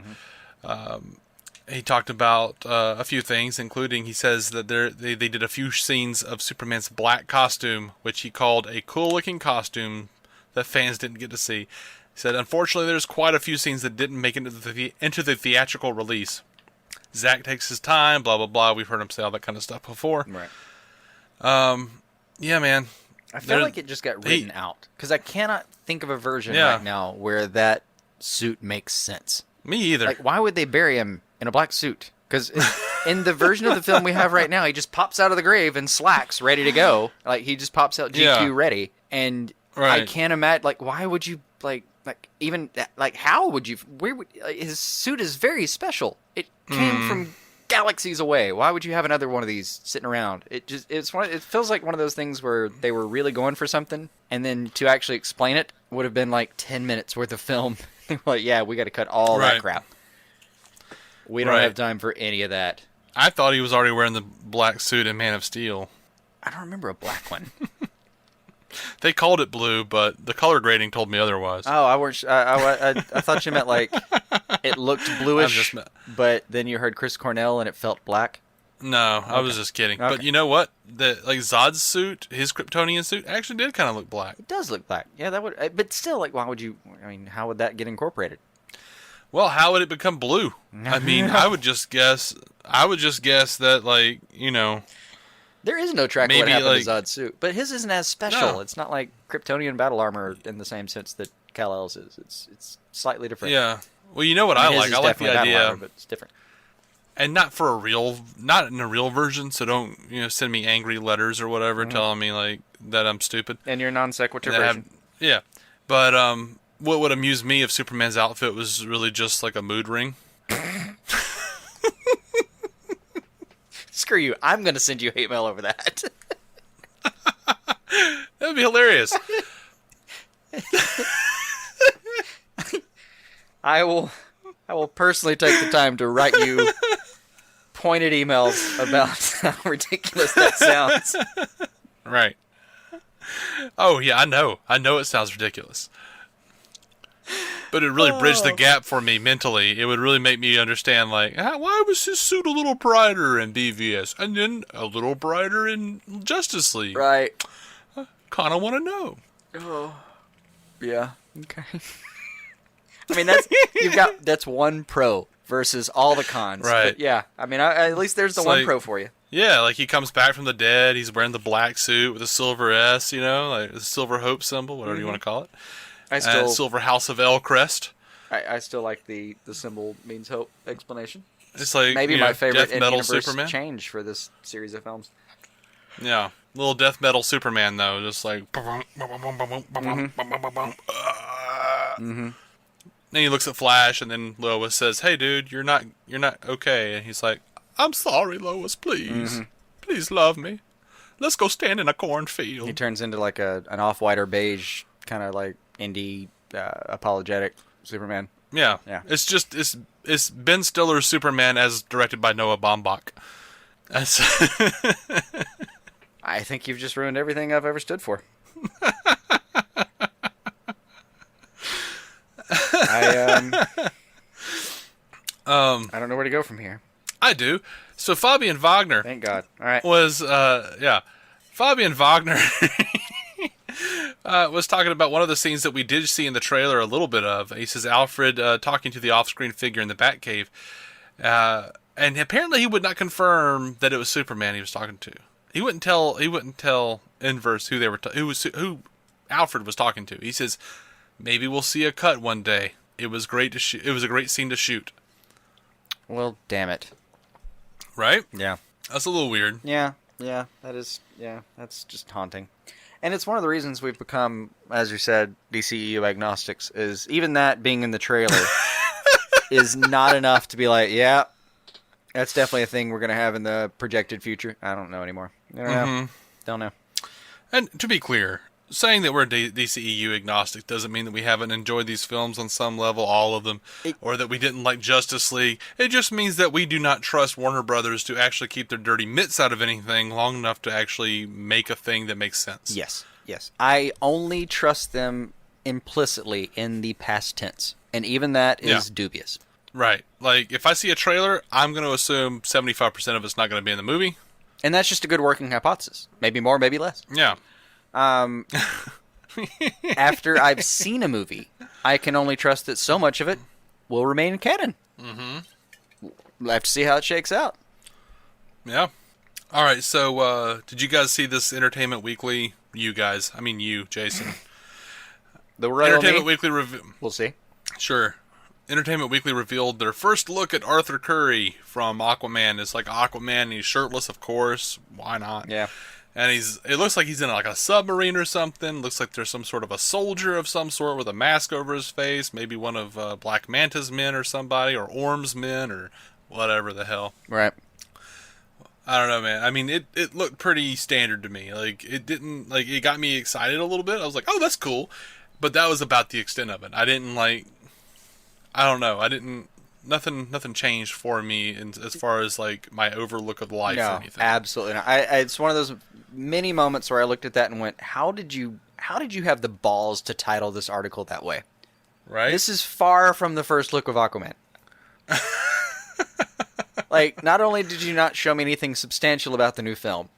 He talked about a few things, including he says that they did a few scenes of Superman's black costume, which he called a cool-looking costume that fans didn't get to see. He said, unfortunately, there's quite a few scenes that didn't make it into the theatrical release. Zack takes his time, blah, blah, blah. We've heard him say all that kind of stuff before. Right. Yeah, man. I feel like it just got written out, because I cannot think of a version right now where that suit makes sense. Me either. Like, why would they bury him in a black suit? Because in the version of the film we have right now, he just pops out of the grave in slacks, ready to go. Like, he just pops out GQ ready. And I can't imagine, like, why would you, how would you, his suit is very special. It came from galaxies away. Why would you have another one of these sitting around? It feels like one of those things where they were really going for something, and then to actually explain it would have been like 10 minutes worth of film. They were like, yeah, we got to cut all that crap. We don't have time for any of that. I thought he was already wearing the black suit in Man of Steel. I don't remember a black one. They called it blue, but the color grading told me otherwise. Oh, I thought you meant like it looked bluish, but then you heard Chris Cornell and it felt black. No, I was just kidding. Okay. But you know what? Zod's suit, his Kryptonian suit, actually did kind of look black. It does look black. Yeah, that would. But still, like, why would you? I mean, how would that get incorporated? Well, how would it become blue? I mean, I would just guess that, like, you know. There is no track of what happened to Zod's suit, but his isn't as special. No. It's not like Kryptonian battle armor in the same sense that Kal-El's is. It's slightly different. Yeah. Well, you know what I like? I like the idea, armor, but it's different. And not in a real version. So don't send me angry letters or whatever telling me like that I'm stupid. And your non sequitur version. Yeah, but what would amuse me if Superman's outfit was really just like a mood ring? Screw you. I'm going to send you hate mail over that. That'd be hilarious. I will personally take the time to write you pointed emails about how ridiculous that sounds. Right. Oh, yeah, I know. I know it sounds ridiculous. But it really bridged the gap for me mentally. It would really make me understand, like, why was his suit a little brighter in BVS and then a little brighter in Justice League? Right. I kind of want to know. Oh. Yeah. Okay. I mean, that's one pro versus all the cons. Right. But yeah. I mean, at least there's the one pro for you. Yeah, like he comes back from the dead. He's wearing the black suit with a silver S, like the silver hope symbol, whatever you want to call it. Silver House of El crest. I still like the symbol means hope explanation. It's like maybe my favorite death metal in-universe Superman change for this series of films. Yeah, little death metal Superman though, just like. Then he looks at Flash, and then Lois says, "Hey, dude, you're not okay." And he's like, "I'm sorry, Lois. Please, please love me. Let's go stand in a cornfield." He turns into like an off-white or beige kind of like indie apologetic Superman. Yeah. It's Ben Stiller's Superman as directed by Noah Baumbach. I think you've just ruined everything I've ever stood for. I don't know where to go from here. I do. So Fabian Wagner. Thank God. All right. Was Fabian Wagner. was talking about one of the scenes that we did see in the trailer a little bit of. He says Alfred talking to the off-screen figure in the Batcave. And apparently he would not confirm that it was Superman he was talking to. He wouldn't tell Inverse who they were who Alfred was talking to. He says, maybe we'll see a cut one day. It was great to shoot. It was a great scene to shoot. Well, damn it. Right? Yeah. That's a little weird. Yeah, that's just haunting. And it's one of the reasons we've become, as you said, DCEU agnostics, is even that being in the trailer is not enough to be like, yeah, that's definitely a thing we're going to have in the projected future. I don't know anymore. I don't know. Don't know. And to be clear, saying that we're DCEU agnostic doesn't mean that we haven't enjoyed these films on some level, all of them, or that we didn't like Justice League. It just means that we do not trust Warner Brothers to actually keep their dirty mitts out of anything long enough to actually make a thing that makes sense. Yes. I only trust them implicitly in the past tense, and even that is dubious. Right. Like, if I see a trailer, I'm going to assume 75% of it's not going to be in the movie. And that's just a good working hypothesis. Maybe more, maybe less. Yeah. After I've seen a movie, I can only trust that so much of it will remain canon. We'll have to see how it shakes out. Yeah. All right, so did you guys see this Entertainment Weekly? You guys. I mean you, Jason. The royal Entertainment me? Weekly We'll see. Sure. Entertainment Weekly revealed their first look at Arthur Curry from Aquaman. It's like Aquaman, and he's shirtless, of course. Why not? Yeah. And it looks like he's in like a submarine or something. Looks like there's some sort of a soldier of some sort with a mask over his face. Maybe one of Black Manta's men or somebody, or Orm's men, or whatever the hell. Right. I don't know, man. I mean, it looked pretty standard to me. Like, it didn't, like, it got me excited a little bit. I was like, oh, that's cool. But that was about the extent of it. I didn't, like, I don't know. Nothing changed for me as far as, like, my overlook of life or anything. Absolutely not. It's one of those many moments where I looked at that and went, how did you have the balls to title this article that way? Right? This is far from the first look of Aquaman. Like, not only did you not show me anything substantial about the new film,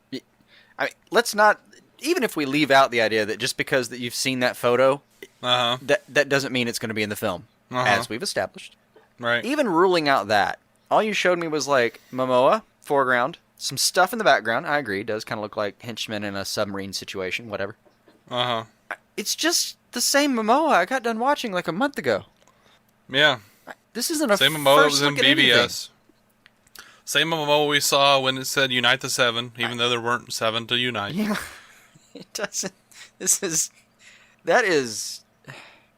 I mean, let's not, even if we leave out the idea that just because that you've seen that photo, that doesn't mean it's going to be in the film, as we've established. Right. Even ruling out that, all you showed me was, like, Momoa, foreground, some stuff in the background. I agree, it does kind of look like henchmen in a submarine situation, whatever. It's just the same Momoa I got done watching like a month ago. Yeah. This isn't a same Momoa that was in first look at BBS. anything. Same Momoa we saw when it said Unite the Seven, even though there weren't seven to unite. Yeah. It doesn't. That is.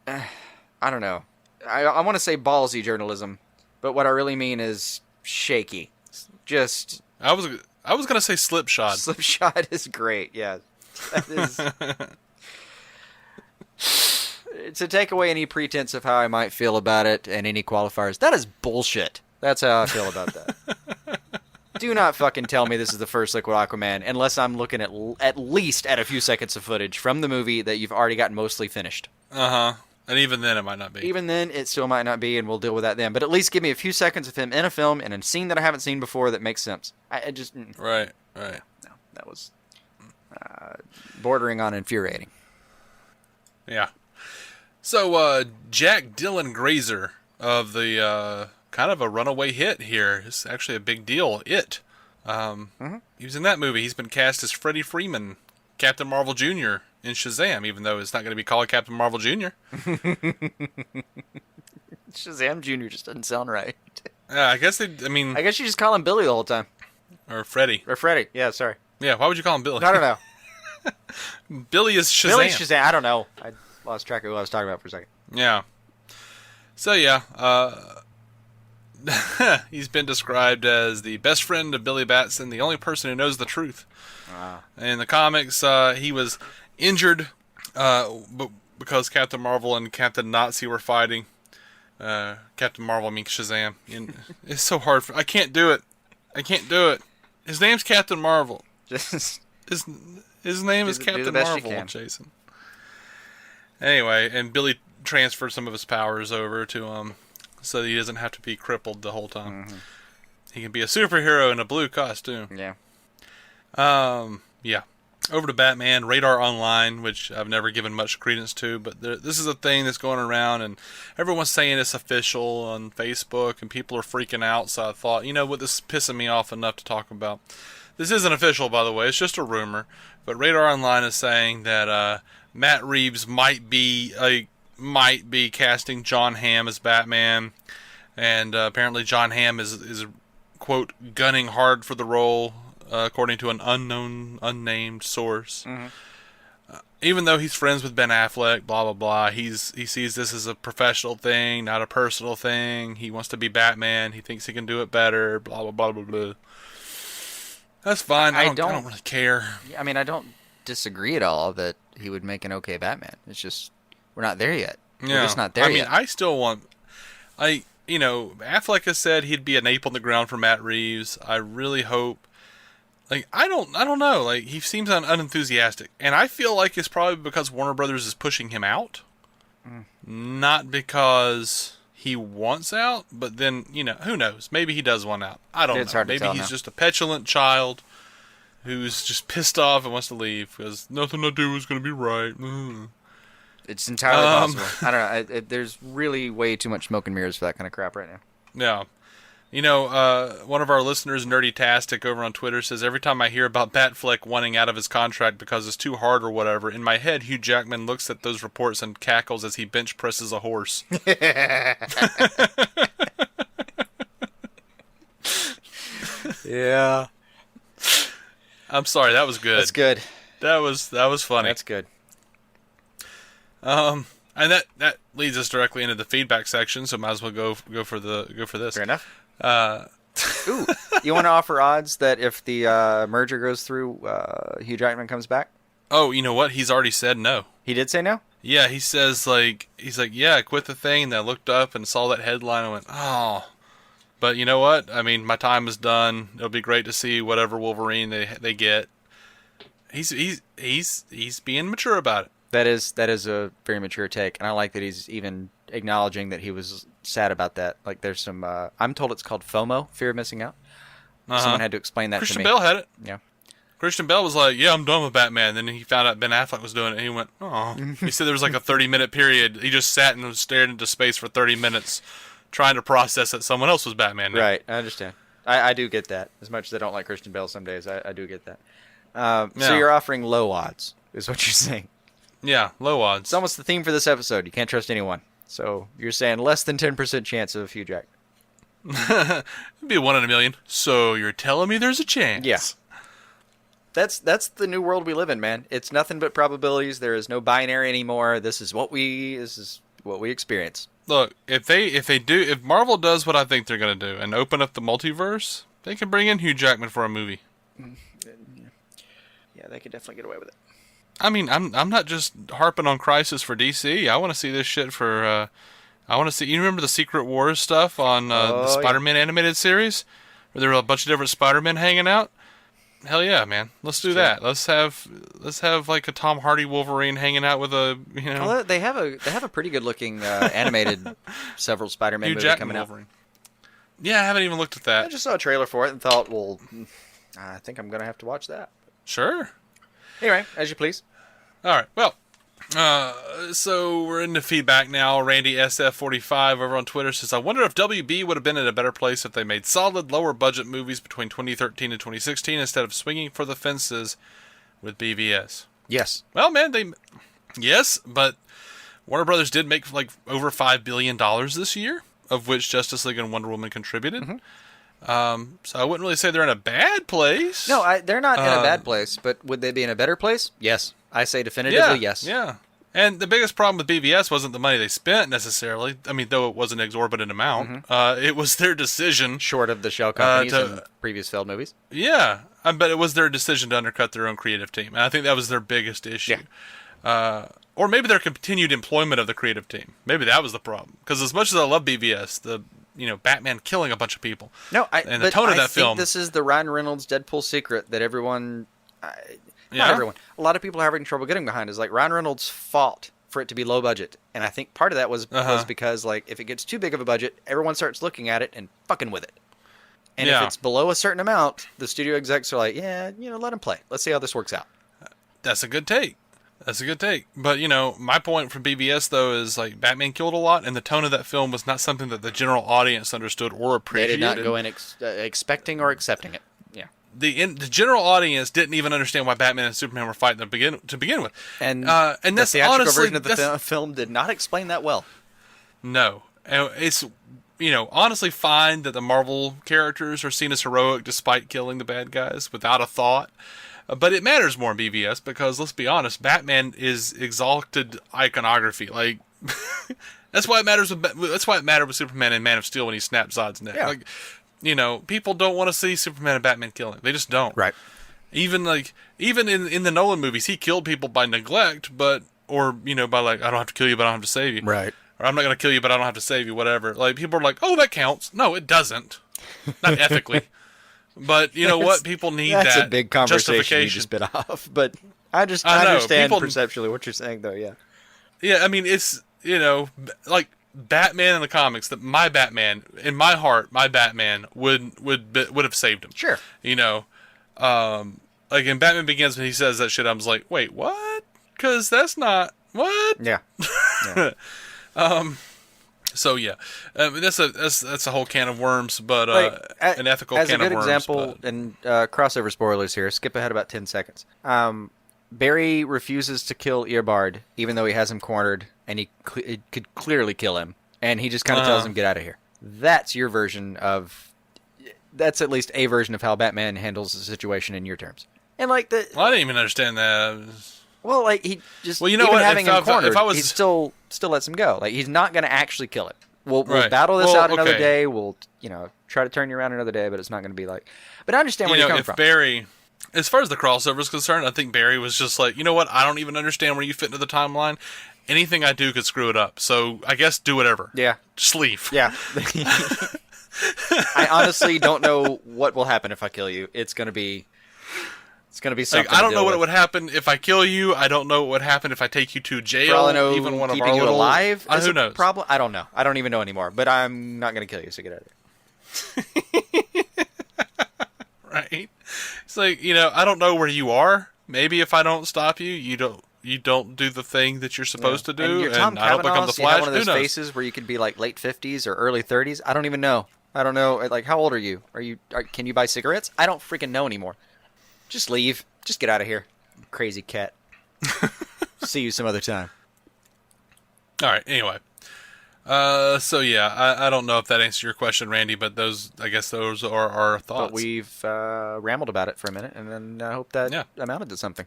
I don't know. I want to say ballsy journalism, but what I really mean is shaky. Just. I was gonna say slipshod. Slipshod is great. Yeah. That is. To take away any pretense of how I might feel about it and any qualifiers, that is bullshit. That's how I feel about that. Do not fucking tell me this is the first look with Aquaman unless I'm looking at least at a few seconds of footage from the movie that you've already gotten mostly finished. And even then it might not be. Even then it still might not be, and we'll deal with that then. But at least give me a few seconds of him in a film in a scene that I haven't seen before that makes sense. I just... Right. No, that was bordering on infuriating. Yeah. So, Jack Dylan Grazer of the... kind of a runaway hit here. It's actually a big deal. He was in that movie. He's been cast as Freddy Freeman, Captain Marvel Jr. in Shazam, even though it's not going to be called Captain Marvel Jr. Shazam Jr. just doesn't sound right. Yeah, I guess you just call him Billy the whole time. Or Freddy. Or Freddy. Yeah, sorry. Yeah, why would you call him Billy? I don't know. Billy is Shazam. Billy's Shazam. I don't know. I lost track of who I was talking about for a second. Yeah. So, yeah. He's been described as the best friend of Billy Batson, the only person who knows the truth. In the comics, he was injured because Captain Marvel and Captain Nazi were fighting. Captain Marvel, I mean Shazam. It's so hard. I can't do it. His name's Captain Marvel. His name is Captain Marvel, Jason. Anyway, and Billy transferred some of his powers over to him. So that he doesn't have to be crippled the whole time. He can be a superhero in a blue costume. Yeah. Yeah. Over to Batman, Radar Online, which I've never given much credence to, but this is a thing that's going around, and everyone's saying it's official on Facebook, and people are freaking out, so I thought, you know what, this is pissing me off enough to talk about. This isn't official, by the way, it's just a rumor, but Radar Online is saying that Matt Reeves might be casting John Hamm as Batman, and apparently John Hamm is, quote, gunning hard for the role, according to an unnamed source. Mm-hmm. Even though he's friends with Ben Affleck, blah, blah, blah, he sees this as a professional thing, not a personal thing. He wants to be Batman. He thinks he can do it better, blah, blah, blah, blah, blah. That's fine. I don't really care. I mean, I don't disagree at all that he would make an okay Batman. It's just, we're not there yet. Yeah. We're just not there yet. I mean, I still want... Affleck has said he'd be an ape on the ground for Matt Reeves. I really hope... I don't know. He seems unenthusiastic. And I feel like it's probably because Warner Brothers is pushing him out. Not because he wants out, but then, who knows? Maybe he does want out. I don't know. Maybe he's just a petulant child who's just pissed off and wants to leave because nothing I do is going to be right. It's entirely possible. I don't know. There's really way too much smoke and mirrors for that kind of crap right now. Yeah. One of our listeners, Nerdy-tastic, over on Twitter says, every time I hear about Batfleck wanting out of his contract because it's too hard or whatever, in my head, Hugh Jackman looks at those reports and cackles as he bench presses a horse. Yeah. I'm sorry, that was good. That's good. That was funny. That's good. And that leads us directly into the feedback section, so might as well go for this. Fair enough. Ooh, you want to offer odds that if the merger goes through, Hugh Jackman comes back? Oh, you know what? He's already said no. He did say no? Yeah, he says yeah, I quit the thing. And I looked up and saw that headline and went, oh. But you know what? I mean, my time is done. It'll be great to see whatever Wolverine they get. He's being mature about it. That is a very mature take, and I like that he's even acknowledging that he was sad about that. Like, there's some... I'm told it's called FOMO, fear of missing out. Someone had to explain that to me. Christian Bale had it. Yeah. Christian Bale was like, yeah, I'm done with Batman. Then he found out Ben Affleck was doing it, and he went, oh. He said there was like a 30-minute period. He just sat and stared into space for 30 minutes trying to process that someone else was Batman now. Right, I understand. I do get that. As much as I don't like Christian Bale some days, I do get that. So you're offering low odds, is what you're saying. Yeah, low odds. It's almost the theme for this episode. You can't trust anyone. So you're saying less than 10% chance of Hugh Jackman. It'd be 1 in a million. So you're telling me there's a chance? Yeah. That's the new world we live in, man. It's nothing but probabilities. There is no binary anymore. This is what we experience. Look, if Marvel does what I think they're gonna do and open up the multiverse, they can bring in Hugh Jackman for a movie. Yeah, they could definitely get away with it. I mean, I'm not just harping on Crisis for DC. I want to see this shit for. I want to see. You remember the Secret Wars stuff on the Spider-Man animated series, where there were a bunch of different Spider-Men hanging out? Hell yeah, man! Let's do that. Let's have like a Tom Hardy Wolverine hanging out with a Well, they have a pretty good looking animated several Spider-Man Hugh movies Jackman coming Wolverine. Yeah, I haven't even looked at that. I just saw a trailer for it and thought, well, I think I'm gonna have to watch that. Sure. Anyway, as you please. All right. Well, so we're into feedback now. Randy SF45 over on Twitter says, I wonder if WB would have been in a better place if they made solid, lower-budget movies between 2013 and 2016 instead of swinging for the fences with BVS. Yes. Well, man, yes, but Warner Brothers did make like over $5 billion this year, of which Justice League and Wonder Woman contributed. Mm-hmm. So I wouldn't really say they're in a bad place. No, they're not in a bad place, but would they be in a better place? Yes. I say definitively yes. Yeah. And the biggest problem with BVS wasn't the money they spent necessarily. I mean, though it was an exorbitant amount, it was their decision. Short of the shell companies and previous failed movies. Yeah. But it was their decision to undercut their own creative team. And I think that was their biggest issue. Yeah. Or maybe their continued employment of the creative team. Maybe that was the problem. Because as much as I love BVS, Batman killing a bunch of people. No, and the tone of that film. I think this is the Ryan Reynolds Deadpool secret that everyone, not everyone, a lot of people are having trouble getting behind. Is like Ryan Reynolds fought for it to be low budget, and I think part of that was because like if it gets too big of a budget, everyone starts looking at it and fucking with it. And if it's below a certain amount, the studio execs are like, let him play. Let's see how this works out. That's a good take. That's a good take. But, my point from BVS, though, is, like, Batman killed a lot, and the tone of that film was not something that the general audience understood or They appreciated. did not go in expecting or accepting it. Yeah. The general audience didn't even understand why Batman and Superman were fighting to begin with. And that's the theatrical honestly, version of the film did not explain that well. No. It's, honestly fine that the Marvel characters are seen as heroic despite killing the bad guys without a thought. But it matters more in BVS because, let's be honest, Batman is exalted iconography. Like, that's why it matters. That's why it mattered with Superman and Man of Steel when he snapped Zod's neck. Yeah. Like, people don't want to see Superman and Batman killing. They just don't. Right. Even in the Nolan movies, he killed people by neglect, or by like, I don't have to kill you, but I don't have to save you. Right. Or I'm not going to kill you, but I don't have to save you. Whatever. Like, people are like, oh, that counts. No, it doesn't. Not ethically. But you know what? People need That's that a big conversation you justification. just bit off. But I know, understand people- perceptually what you're saying, though. Yeah. Yeah, I mean, it's, like Batman in the comics, that my Batman, in my heart, my Batman would have saved him. Sure. Like in Batman Begins when he says that shit, I was like, wait, what? Because that's not, what? Yeah. So yeah, that's a whole can of worms, but an ethical as can a of good worms. example, but- and crossover spoilers here. Skip ahead about 10 seconds. Barry refuses to kill Earbard, even though he has him cornered, and he could clearly kill him, and he just kind of tells him, "Get out of here." That's your version of. That's at least a version of how Batman handles the situation in your terms. And like the. Well, I didn't even understand that. Well, like he just. Well, you know even what? Having If him cornered, I was- he still lets him go. Like he's not going to actually kill it. We'll Right. battle this Well, out another okay. day. We'll try to turn you around another day, but it's not going to be like. But I understand where you're coming if from. Barry, as far as the crossover is concerned, I think Barry was just like, you know what? I don't even understand where you fit into the timeline. Anything I do could screw it up. So I guess do whatever. Yeah. Just leave. Yeah. I honestly don't know what will happen if I kill you. It's gonna be something. Like, I don't to know deal what with. would happen if I kill you. I don't know what would happen if I take you to jail. For all I know, even one of keeping our you little, alive is who a knows? problem. I don't know. I don't even know anymore. But I'm not gonna kill you. So get out of there. Right? It's like, I don't know where you are. Maybe if I don't stop you, you don't do the thing that you're supposed to do, And you're Tom I don't become the Cavanaugh, you have Flash. one of Who those knows? faces where you could be like late 50s or early 30s. I don't even know. I don't know. Like, how old are you? Can you buy cigarettes? I don't freaking know anymore. Just leave. Just get out of here. Crazy cat. See you some other time. All right. Anyway, so yeah, I don't know if that answers your question, Randy, but I guess those are our thoughts. But we've rambled about it for a minute, and then I hope that amounted to something.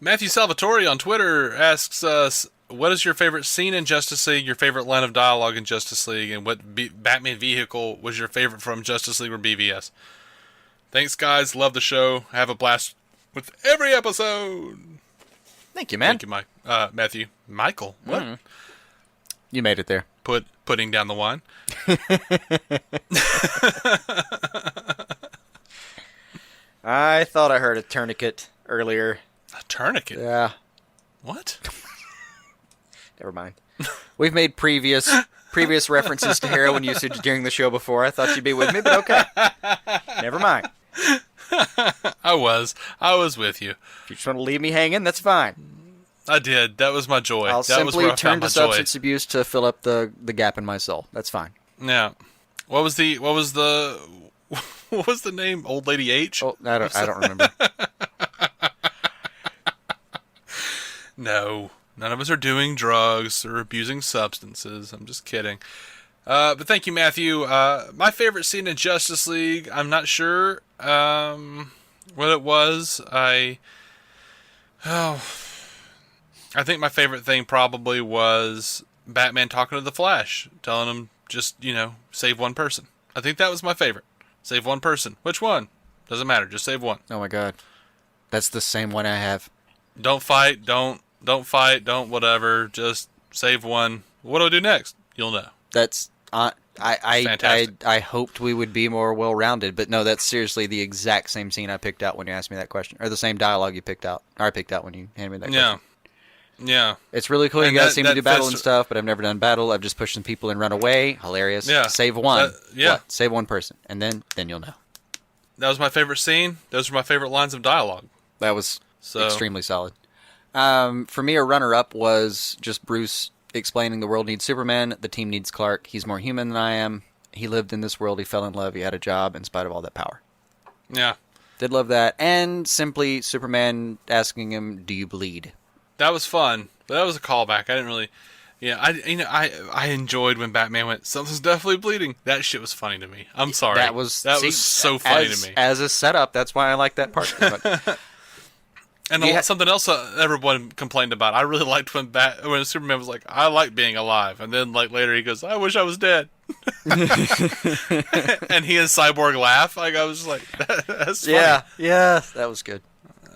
Matthew Salvatore on Twitter asks us, what is your favorite scene in Justice League, your favorite line of dialogue in Justice League, and what Batman vehicle was your favorite from Justice League or BVS? Thanks, guys. Love the show. Have a blast with every episode. Thank you, man. Thank you, Matthew. Michael. What? Mm. You made it there. Putting down the wine. I thought I heard a tourniquet earlier. A tourniquet? Yeah. What? Never mind. We've made previous references to heroin usage during the show before. I thought you'd be with me, but okay. Never mind. I was with you. If you just want to leave me hanging, that's fine. I did. That was my joy. I'll That was where simply I turn found to my joy. substance abuse to fill up the gap in my soul. That's fine. Yeah. What was the what was the name? Old Lady H? Oh, I don't remember. No. None of us are doing drugs or abusing substances. I'm just kidding. But thank you, Matthew. My favorite scene in Justice League, I'm not sure what it was. I think my favorite thing probably was Batman talking to the Flash, telling him just, save one person. I think that was my favorite. Save one person. Which one? Doesn't matter. Just save one. Oh my god. That's the same one I have. Don't fight. Don't fight. Don't whatever. Just save one. What do I do next? You'll know. That's Fantastic. I hoped we would be more well-rounded, but no, that's seriously the exact same scene I picked out when you asked me that question, or the same dialogue you picked out, or I picked out when you handed me that question. Yeah. It's really cool. And You guys that- seem to that do battle fits- and stuff, but I've never done battle. I've just pushed some people and run away. Hilarious. Yeah. Save one. Yeah. What? Save one person, and then you'll know. That was my favorite scene. Those were my favorite lines of dialogue. That was So extremely solid. For me, a runner-up was just Bruce explaining the world needs Superman, the team needs Clark. He's more human than I am. He lived in this world. He fell in love. He had a job in spite of all that power. Yeah. Did love that. And simply Superman asking him, do you bleed? That was fun. But that was a callback. I didn't really... Yeah, I enjoyed when Batman went, something's definitely bleeding. That shit was funny to me. I'm sorry. That was so funny to me. As a setup, that's why I like that part. And something else everyone complained about. I really liked when Superman was like, I like being alive. And then like later he goes, I wish I was dead. And he and Cyborg laugh. Like I was just like, that's funny. Yeah, that was good.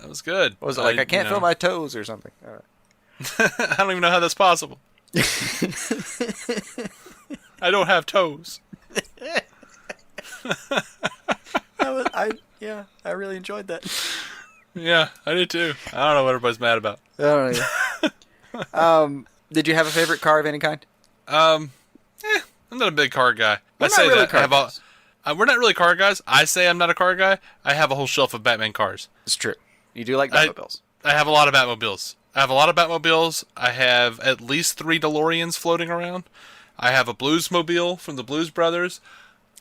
That was good. What was it like? I can't feel my toes or something. All right. I don't even know how that's possible. I don't have toes. I really enjoyed that. Yeah, I did too. I don't know what everybody's mad about. I don't know. Did you have a favorite car of any kind? I'm not a big car guy. We're not really car guys. We're not really car guys. I say I'm not a car guy. I have a whole shelf of Batman cars. It's true. You do like Batmobiles. I have a lot of Batmobiles. I have at least 3 DeLoreans floating around. I have a Bluesmobile from the Blues Brothers.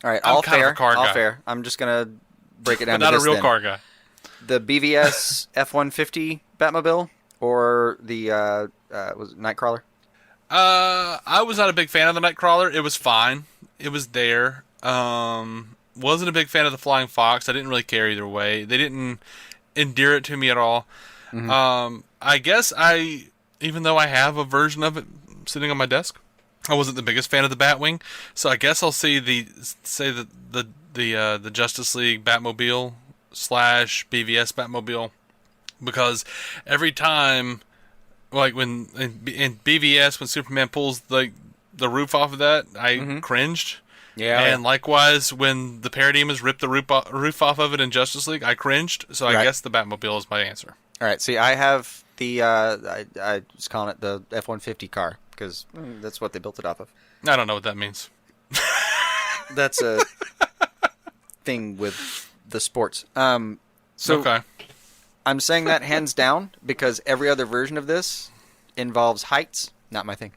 All right, I'm all kind of fair. a car all guy. fair. I'm just gonna break it down. But not to a this real then. car guy. The BVS F-150 Batmobile or the was it Nightcrawler? I was not a big fan of the Nightcrawler. It was fine. It was there. Wasn't a big fan of the Flying Fox. I didn't really care either way. They didn't endear it to me at all. Mm-hmm. I guess even though I have a version of it sitting on my desk, I wasn't the biggest fan of the Batwing. So I guess I'll say the Justice League Batmobile / BVS Batmobile, because every time, like when in BVS when Superman pulls the roof off of that, I cringed. Yeah. And likewise, when the Parademons ripped the roof off of it in Justice League, I cringed. So I guess the Batmobile is my answer. All right. See, I have the I was calling it the F-150 car because that's what they built it off of. I don't know what that means. That's a thing with the sports. So okay. I'm saying that hands down because every other version of this involves heights. Not my thing.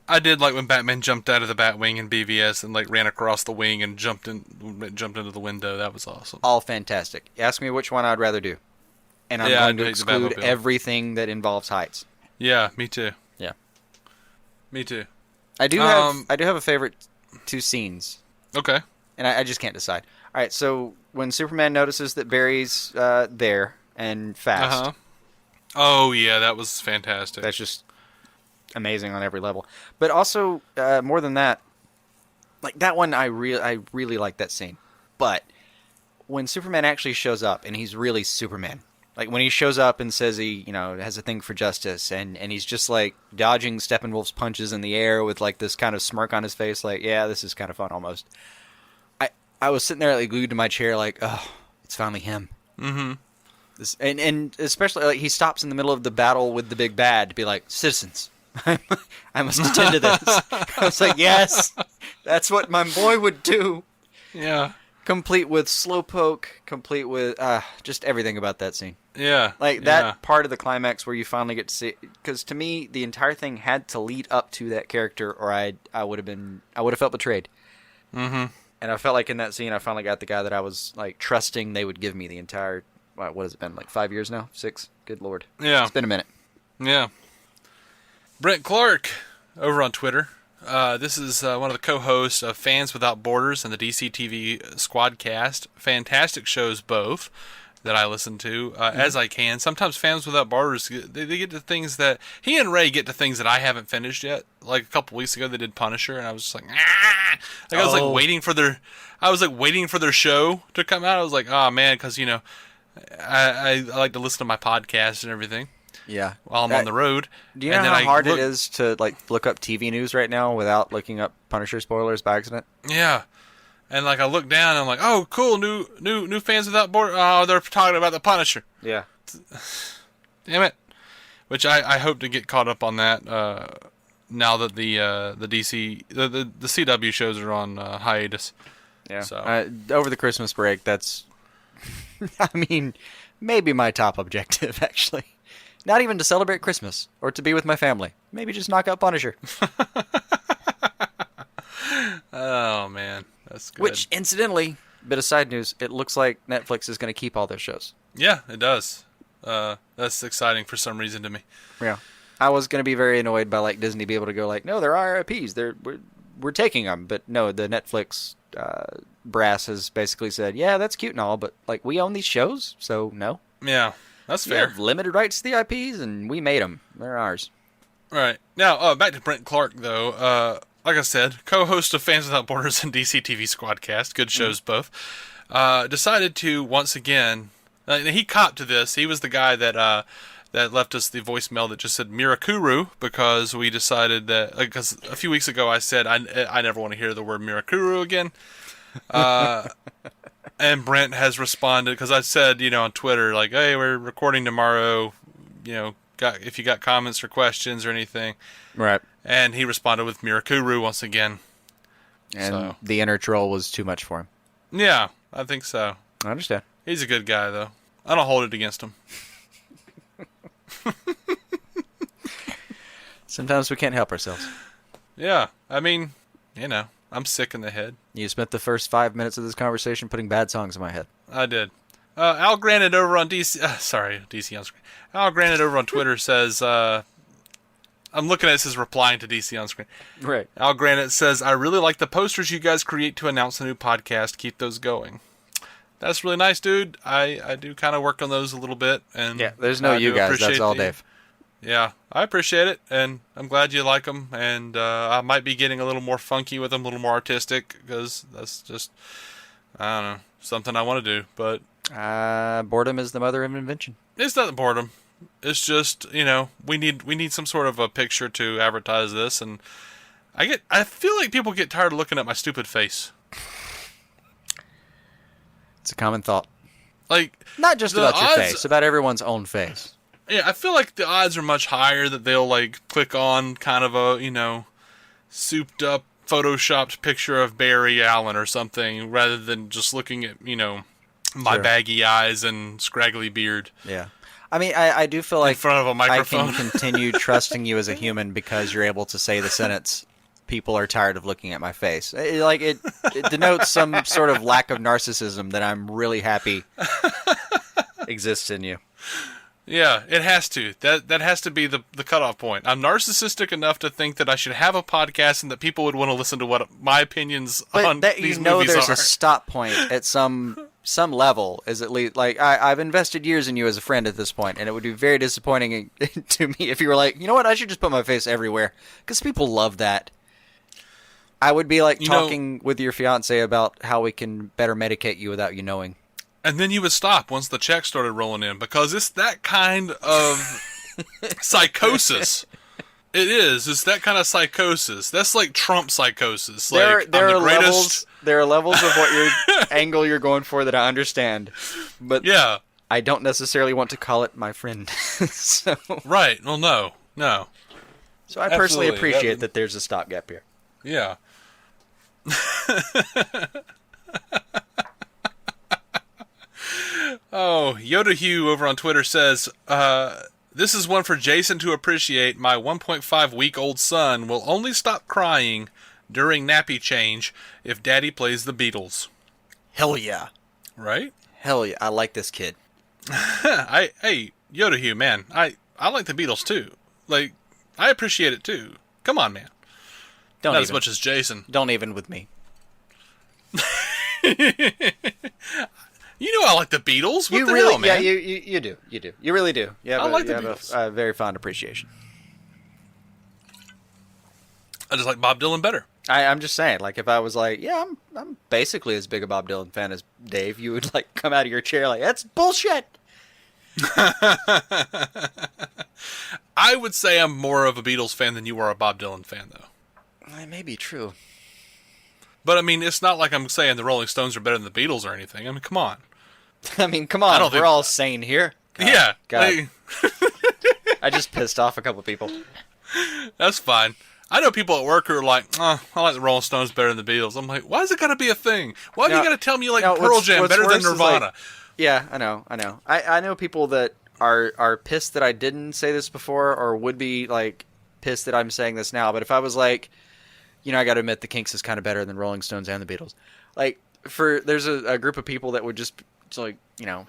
I did like when Batman jumped out of the Batwing in BVS and like ran across the wing and jumped into the window. That was awesome. All fantastic. Ask me which one I'd rather do, and I'm going to exclude everything that involves heights. Yeah, me too. Yeah, me too. I do have a favorite 2 scenes. Okay. And I just can't decide. All right, so when Superman notices that Barry's there and fast. Oh yeah, that was fantastic. That's just amazing on every level. But also, more than that, like that one, I really like that scene. But when Superman actually shows up and he's really Superman, like when he shows up and says he, has a thing for justice, and he's just like dodging Steppenwolf's punches in the air with like this kind of smirk on his face, like, yeah, this is kind of fun almost. I was sitting there like glued to my chair, like, oh, it's finally him. Mm-hmm. And especially like he stops in the middle of the battle with the big bad to be like, citizens, I must attend to this. I was like, yes, that's what my boy would do. Yeah. Complete with Slowpoke, complete with just everything about that scene. Yeah. Like that part of the climax where you finally get to see, because to me the entire thing had to lead up to that character, or I would have felt betrayed. Mm-hmm. And I felt like in that scene I finally got the guy that I was like trusting they would give me the entire. What has it been, like 5 years now? 6? Good Lord. Yeah. It's been a minute. Yeah. Brent Clark over on Twitter. This is one of the co-hosts of Fans Without Borders and the DC TV Squadcast. Fantastic shows both that I listen to as I can. Sometimes Fans Without Borders, they get to things that... He and Ray get to things that I haven't finished yet. Like a couple weeks ago they did Punisher and I was just like, ah! Like I was like waiting for their show to come out. I was like, oh man, because I like to listen to my podcast and everything. Yeah. While I'm on the road. Do you know how hard it is to like look up TV news right now without looking up Punisher spoilers by accident? Yeah. And like I look down and I'm like, oh cool, new Fans Without Borders. Oh, they're talking about the Punisher. Yeah. Damn it. Which I hope to get caught up on that now that the DC the CW shows are on hiatus. Yeah. So over the Christmas break, that's I mean, maybe my top objective, actually. Not even to celebrate Christmas or to be with my family. Maybe just knock out Punisher. Oh, man. That's good. Which, incidentally, bit of side news, it looks like Netflix is going to keep all their shows. Yeah, it does. That's exciting for some reason to me. Yeah. I was going to be very annoyed by like Disney be able to go like, no, they're our IPs. We're taking them. But no, the Netflix brass has basically said, yeah, that's cute and all, but like we own these shows, so no. Yeah, that's We fair. have limited rights to the IPs, and we made them. They're ours. All right. Now, back to Brent Clark, though. Like I said, co-host of Fans Without Borders and DC TV Squadcast, good shows both, decided to, once again, he copped to this. He was the guy that left us the voicemail that just said Mirakuru, because we decided that, because a few weeks ago I said I never want to hear the word Mirakuru again. And Brent has responded, because I said, on Twitter, like, hey, we're recording tomorrow, if you got comments or questions or anything. Right. And he responded with Mirakuru once again. And the inner troll was too much for him. Yeah, I think so. I understand. He's a good guy, though. I don't hold it against him. Sometimes we can't help ourselves. Yeah, I mean, I'm sick in the head. You spent the first 5 minutes of this conversation putting bad songs in my head. I did. Al Granted over on DC... DC on screen. Al Granted over on Twitter says... I'm looking at this as replying to DC on screen. Right. Al Granite says, I really like the posters you guys create to announce a new podcast. Keep those going. That's really nice, dude. I do kind of work on those a little bit. And yeah, there's no you guys. That's all Dave. Yeah, I appreciate it, and I'm glad you like them. And I might be getting a little more funky with them, a little more artistic, because that's just, I don't know, something I want to do. But boredom is the mother of invention. It's not boredom. It's just, we need some sort of a picture to advertise this, and I feel like people get tired of looking at my stupid face. It's a common thought. Like, not just about your face, about everyone's own face. Yeah, I feel like the odds are much higher that they'll like click on kind of a, souped up, photoshopped picture of Barry Allen or something, rather than just looking at, my baggy eyes and scraggly beard. Yeah. I mean, I do feel like in front of a microphone. I can continue trusting you as a human because you're able to say the sentence, people are tired of looking at my face. It denotes some sort of lack of narcissism that I'm really happy exists in you. Yeah, it has to. That has to be the cutoff point. I'm narcissistic enough to think that I should have a podcast and that people would want to listen to what my opinions on these movies there's are. A stop point at some level, is at least like I've invested years in you as a friend at this point, and it would be very disappointing to me if you were like, you know what, I should just put my face everywhere, because people love that. I would be like talking with your fiance about how we can better medicate you without you knowing. And then you would stop once the check started rolling in, because it's that kind of psychosis. It is. It's that kind of psychosis. That's like Trump psychosis. Like, there I'm are the greatest. There are levels of what angle you're going for that I understand, but yeah, I don't necessarily want to call it my friend. So. Right. Well, no. So I personally appreciate that there's a stopgap here. Yeah. Oh, Yoda Hugh over on Twitter says, this is one for Jason to appreciate. My 1.5-week-old son will only stop crying during nappy change if Daddy plays the Beatles. Hell yeah. Right? Hell yeah. I like this kid. Hey, Yoda Hugh, man, I like the Beatles too. Like, I appreciate it too. Come on, man. Not as much as Jason. Don't even with me. You know I like the Beatles. What you the really, hell, man? Yeah, you do. You really do. You have, I like the you Beatles. have a very fond appreciation. I just like Bob Dylan better. I'm just saying, like, if I was like, yeah, I'm basically as big a Bob Dylan fan as Dave, you would, like, come out of your chair like, that's bullshit! I would say I'm more of a Beatles fan than you are a Bob Dylan fan, though. That may be true. But, I mean, it's not like I'm saying the Rolling Stones are better than the Beatles or anything. I mean, come on. I mean, come on, we're all sane here. God, yeah. God. I just pissed off a couple people. That's fine. I know people at work who are like, I like the Rolling Stones better than the Beatles. I'm like, why is it got to be a thing? Why have you got to tell me you like Pearl Jam better than Nirvana? Yeah, I know. I know people that are pissed that I didn't say this before, or would be like pissed that I'm saying this now. But if I was like, I got to admit the Kinks is kind of better than Rolling Stones and the Beatles. Like, there's a group of people that would just like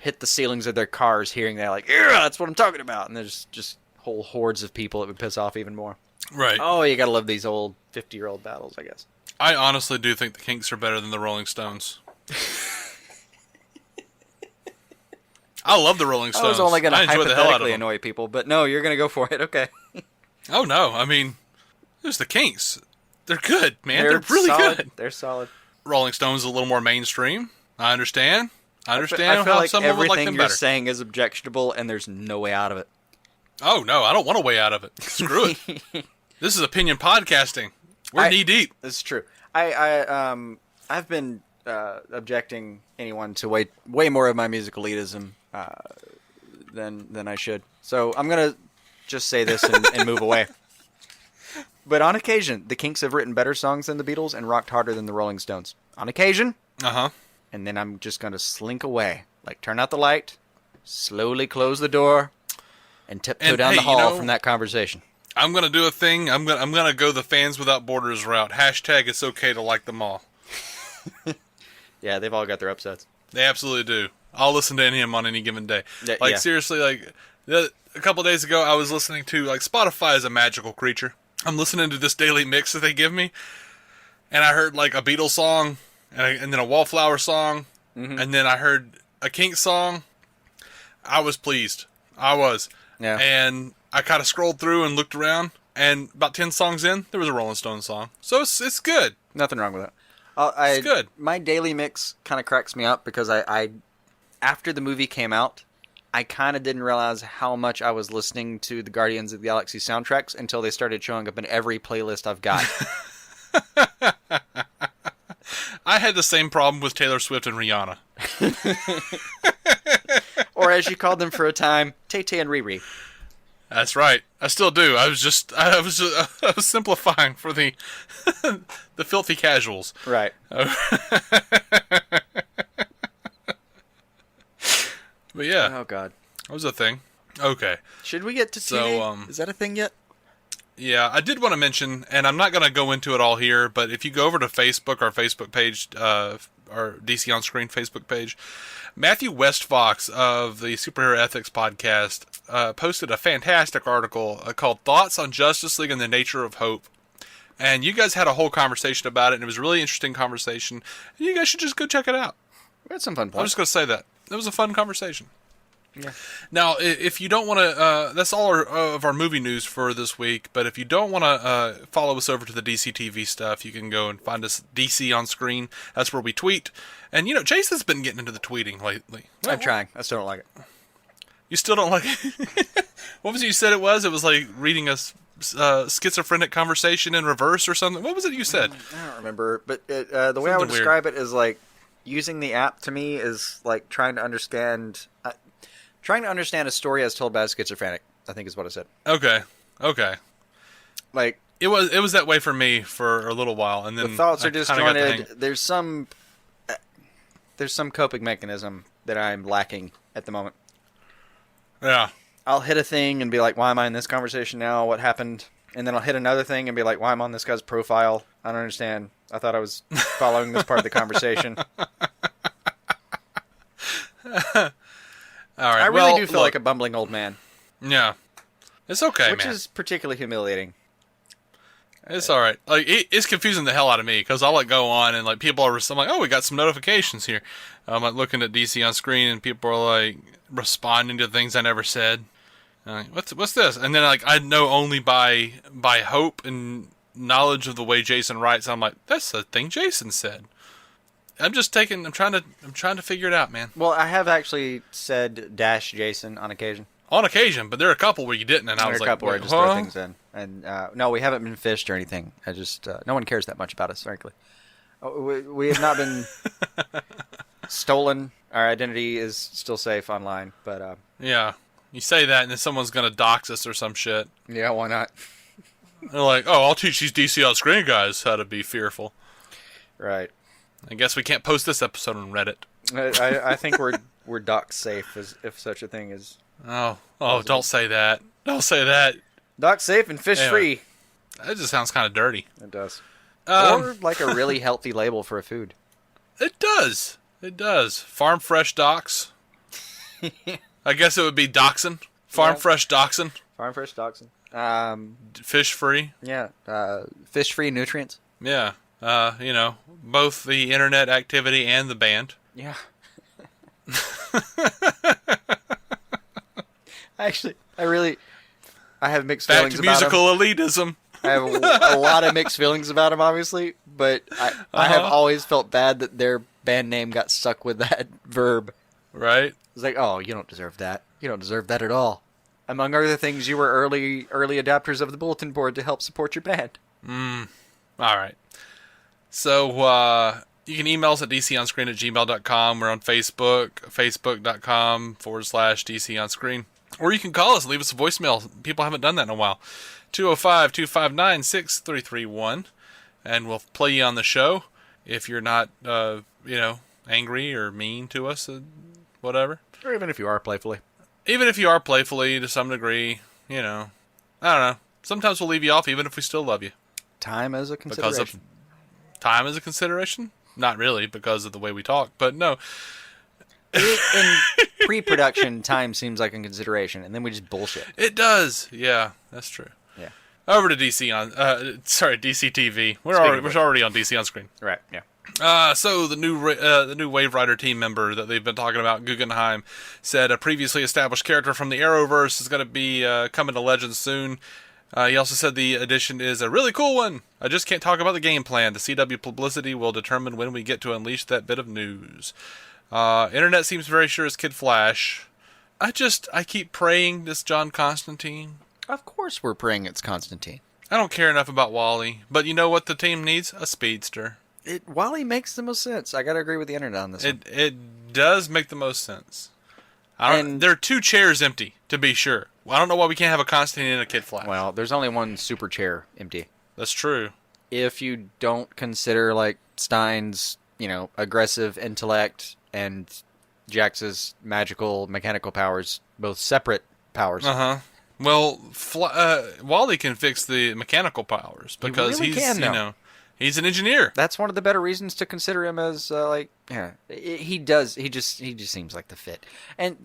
hit the ceilings of their cars hearing that, like, yeah, that's what I'm talking about, and there's just whole hordes of people that would piss off even more. Right. Oh, you gotta love these old 50-year-old battles, I guess. I honestly do think the Kinks are better than the Rolling Stones. I love the Rolling Stones. I was only going to enjoy the hell out of hypothetically them. annoy people, but no, you're going to go for it. Okay. Oh, no. I mean, there's the Kinks. They're good, man. They're really solid. good. They're solid. Rolling Stones is a little more mainstream. I understand. I feel how like someone would like everything them you're better. saying is objectionable, and there's no way out of it. Oh, no. I don't want a way out of it. Screw it. This is opinion podcasting. We're knee deep. This is true. I've been objecting anyone to way more of my musical elitism than I should. So I'm gonna just say this and move away. But on occasion, the Kinks have written better songs than the Beatles and rocked harder than the Rolling Stones. On occasion. Uh-huh. And then I'm just gonna slink away, like turn out the light, slowly close the door, and tiptoe down the hall from that conversation. I'm gonna do a thing. I'm gonna go the Fans Without Borders route. Hashtag it's okay to like them all. Yeah, they've all got their upsets. They absolutely do. I'll listen to any of them on any given day. Yeah. Seriously, a couple days ago, I was listening to, Spotify is a magical creature. I'm listening to this daily mix that they give me, and I heard, a Beetle song, and then a Wallflower song, and then I heard a Kinks song. I was pleased. I was. Yeah. And I kind of scrolled through and looked around, and about 10 songs in, there was a Rolling Stones song. So it's good. Nothing wrong with that. It's good. My daily mix kind of cracks me up because I after the movie came out, I kind of didn't realize how much I was listening to the Guardians of the Galaxy soundtracks until they started showing up in every playlist I've got. I had the same problem with Taylor Swift and Rihanna. Or as you called them for a time, Tay-Tay and Riri. That's right. I still do. I was simplifying for the the filthy casuals. Right. But yeah. Oh God. That was a thing. Okay. Should we get to TV? So, is that a thing yet? Yeah, I did want to mention, and I'm not going to go into it all here, but if you go over to Facebook, our Facebook page, our DC On Screen Facebook page, Matthew Westfox of the Superhero Ethics podcast posted a fantastic article called Thoughts on Justice League and the Nature of Hope. And you guys had a whole conversation about it, and it was a really interesting conversation. And you guys should just go check it out. We had some fun points. I'm just going to say that. It was a fun conversation. Yeah. Now, if you don't want to, that's all of our movie news for this week. But if you don't want to follow us over to the DC TV stuff, you can go and find us DC On Screen. That's where we tweet. And Jason's been getting into the tweeting lately. I'm trying. I still don't like it. You still don't like it? What was it you said it was? It was like reading a schizophrenic conversation in reverse or something. What was it you said? I don't remember, but the way I would describe it is like using the app to me is like trying to understand a story as told by a schizophrenic, I think is what I said. Okay. Like it was that way for me for a little while, and then the thoughts are disjointed. The There's some coping mechanism that I'm lacking at the moment. Yeah. I'll hit a thing and be like, why am I in this conversation now? What happened? And then I'll hit another thing and be like, why am I on this guy's profile? I don't understand. I thought I was following this part of the conversation. All right. I really do feel like a bumbling old man. Yeah. It's okay, Which man. is particularly humiliating. It's all right. Like it's confusing the hell out of me because I'll go on and people are. I'm like, oh, we got some notifications here. I'm looking at DC On Screen and people are responding to things I never said. What's this? And then I know only by hope and knowledge of the way Jason writes. I'm like, that's the thing Jason said. I'm trying to figure it out, man. Well, I have actually said Jason on occasion. On occasion, but there are a couple where you didn't, and I was like, a couple where I just huh? throw things in. And no, we haven't been fished or anything. I just no one cares that much about us, frankly. We have not been stolen. Our identity is still safe online, but yeah, you say that, and then someone's gonna dox us or some shit. Yeah, why not? They're like, oh, I'll teach these DC On Screen guys how to be fearful. Right. I guess we can't post this episode on Reddit. I think we're we're doc safe, if such a thing is. Oh, don't say that. Don't say that. Doc safe and fish free. That just sounds kind of dirty. It does. Or like a really healthy label for a food. It does. It does. Farm fresh docks. I guess it would be dachshund. Farm fresh dachshund. Farm fresh dachshund. Fish free. Yeah. Fish free nutrients. Yeah. Both the internet activity and the band. Yeah. Actually, I have mixed Back feelings to about musical him. elitism. I have a lot of mixed feelings about him, obviously, but I have always felt bad that their band name got stuck with that verb. Right? It's like, oh, you don't deserve that. You don't deserve that at all. Among other things, you were early adapters of the bulletin board to help support your band. All right. So, you can email us at dconscreen@gmail.com. We're on Facebook, facebook.com/DConscreen. Or you can call us and leave us a voicemail. People haven't done that in a while. 205-259-6331. And we'll play you on the show if you're not, angry or mean to us, whatever. Or even if you are playfully. Even if you are playfully to some degree, I don't know. Sometimes we'll leave you off even if we still love you. Time as a consideration. Time is a consideration? Not really, because of the way we talk, but no. In pre-production, time seems like a consideration, and then we just bullshit. It does. Yeah, that's true. Yeah. Over to DC DC TV. We're already on DC on screen. Right. Yeah. So the new Waverider team member that they've been talking about, Guggenheim, said a previously established character from the Arrowverse is going to be coming to Legends soon. He also said the addition is a really cool one. I just can't talk about the game plan. The CW publicity will determine when we get to unleash that bit of news. Internet seems very sure it's Kid Flash. I keep praying this John Constantine. Of course we're praying it's Constantine. I don't care enough about Wally, but you know what the team needs? A speedster. Wally makes the most sense. I gotta agree with the internet on this one. It does make the most sense. There are 2 chairs empty, to be sure. I don't know why we can't have a Constantine and a Kid Flash. Well, there's only one super chair empty. That's true. If you don't consider, like, Stein's, aggressive intellect and Jax's mechanical powers, both separate powers. Uh-huh. Well, Wally can fix the mechanical powers because he really can, he's an engineer. That's one of the better reasons to consider him as he does. He just seems like the fit. And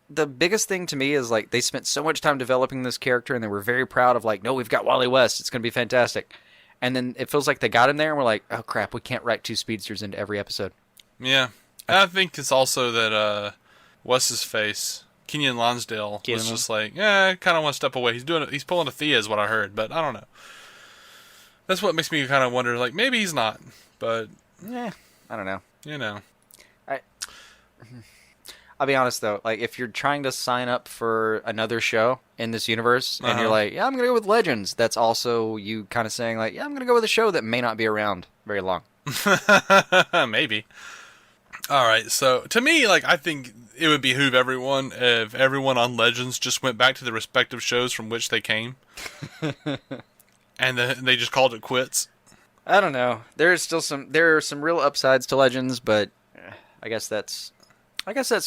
the biggest thing to me is like they spent so much time developing this character and they were very proud of like, no, we've got Wally West. It's going to be fantastic. And then it feels like they got him there and we're like, oh crap, we can't write 2 speedsters into every episode. Yeah. I think it's also that what's his face? Kenyon Lonsdale was just like, kind of want to step away. He's doing it. He's pulling a Thea is what I heard, but I don't know. That's what makes me kind of wonder, like, maybe he's not, but... I don't know. I'll be honest, though. Like, if you're trying to sign up for another show in this universe, and you're like, yeah, I'm going to go with Legends, that's also you kind of saying, like, yeah, I'm going to go with a show that may not be around very long. Maybe. All right, so, to me, like, I think it would behoove everyone if everyone on Legends just went back to the respective shows from which they came. And they just called it quits. I don't know. There are some real upsides to Legends, but I guess that's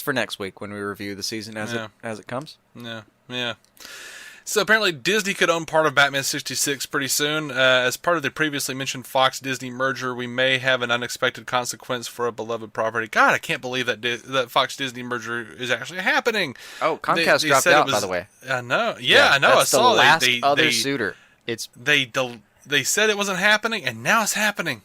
for next week when we review the season as it comes. Yeah. So apparently Disney could own part of Batman 66 pretty soon. As part of the previously mentioned Fox-Disney merger, we may have an unexpected consequence for a beloved property. God, I can't believe that Fox-Disney merger is actually happening. Oh, Comcast dropped out, by the way. I know. Yeah, I know. I saw the last other suitor. They said it wasn't happening, and now it's happening.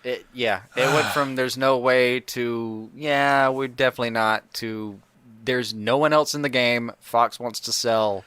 It went from there's no way to we're definitely not to there's no one else in the game. Fox wants to sell.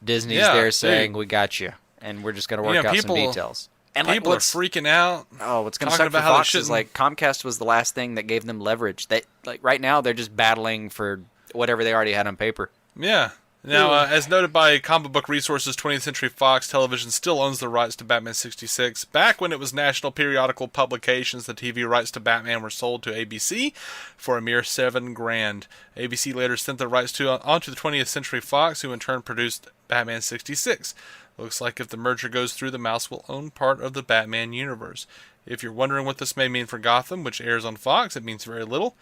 Disney's there saying we got you, and we're just gonna work out some details. And people are freaking out. Oh, what's gonna suck for Fox is like Comcast was the last thing that gave them leverage. They like right now they're just battling for whatever they already had on paper. Yeah. Now, as noted by Comic Book Resources, 20th Century Fox Television still owns the rights to Batman 66. Back when it was National Periodical Publications, the TV rights to Batman were sold to ABC for a mere $7,000. ABC later sent the rights onto the 20th Century Fox, who in turn produced Batman 66. Looks like if the merger goes through, the Mouse will own part of the Batman universe. If you're wondering what this may mean for Gotham, which airs on Fox, it means very little.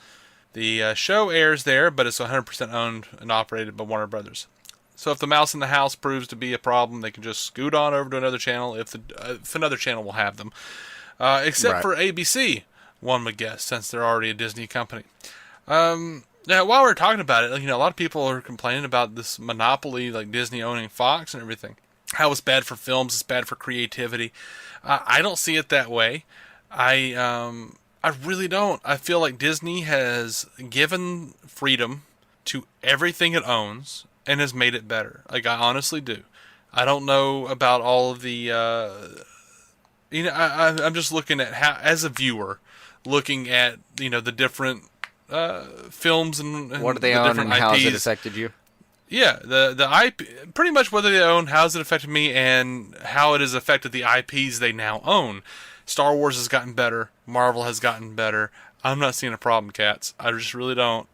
The show airs there, but it's 100% owned and operated by Warner Brothers. So if the mouse in the house proves to be a problem, they can just scoot on over to another channel if another channel will have them. Except for ABC, one would guess, since they're already a Disney company. Now, while we're talking about it, a lot of people are complaining about this monopoly, like Disney owning Fox and everything. How it's bad for films, it's bad for creativity. I don't see it that way. I really don't. I feel like Disney has given freedom to everything it owns and has made it better. Like, I honestly do. I don't know about all of the, I'm just looking at how, as a viewer, looking at, the different films and what do they the own different and how has it IPs. affected you? Yeah, the IP, pretty much whether they own, how has it affected me, and how it has affected the IPs they now own. Star Wars has gotten better. Marvel has gotten better. I'm not seeing a problem, cats. I just really don't.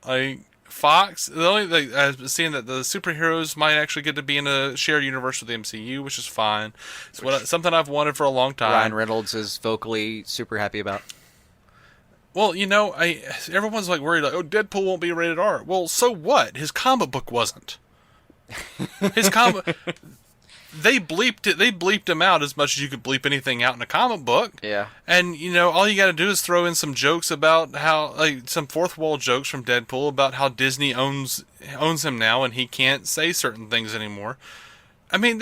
Fox, the only thing I've seen that the superheroes might actually get to be in a shared universe with the MCU, which is fine. It's something I've wanted for a long time. Ryan Reynolds is vocally super happy about. Well, everyone's like worried, like, oh, Deadpool won't be rated R. Well, so what? His comic book wasn't. His comic. They bleeped it. They bleeped him out as much as you could bleep anything out in a comic book. Yeah. And all you got to do is throw in some jokes about how, like, some fourth wall jokes from Deadpool about how Disney owns him now, and he can't say certain things anymore. I mean,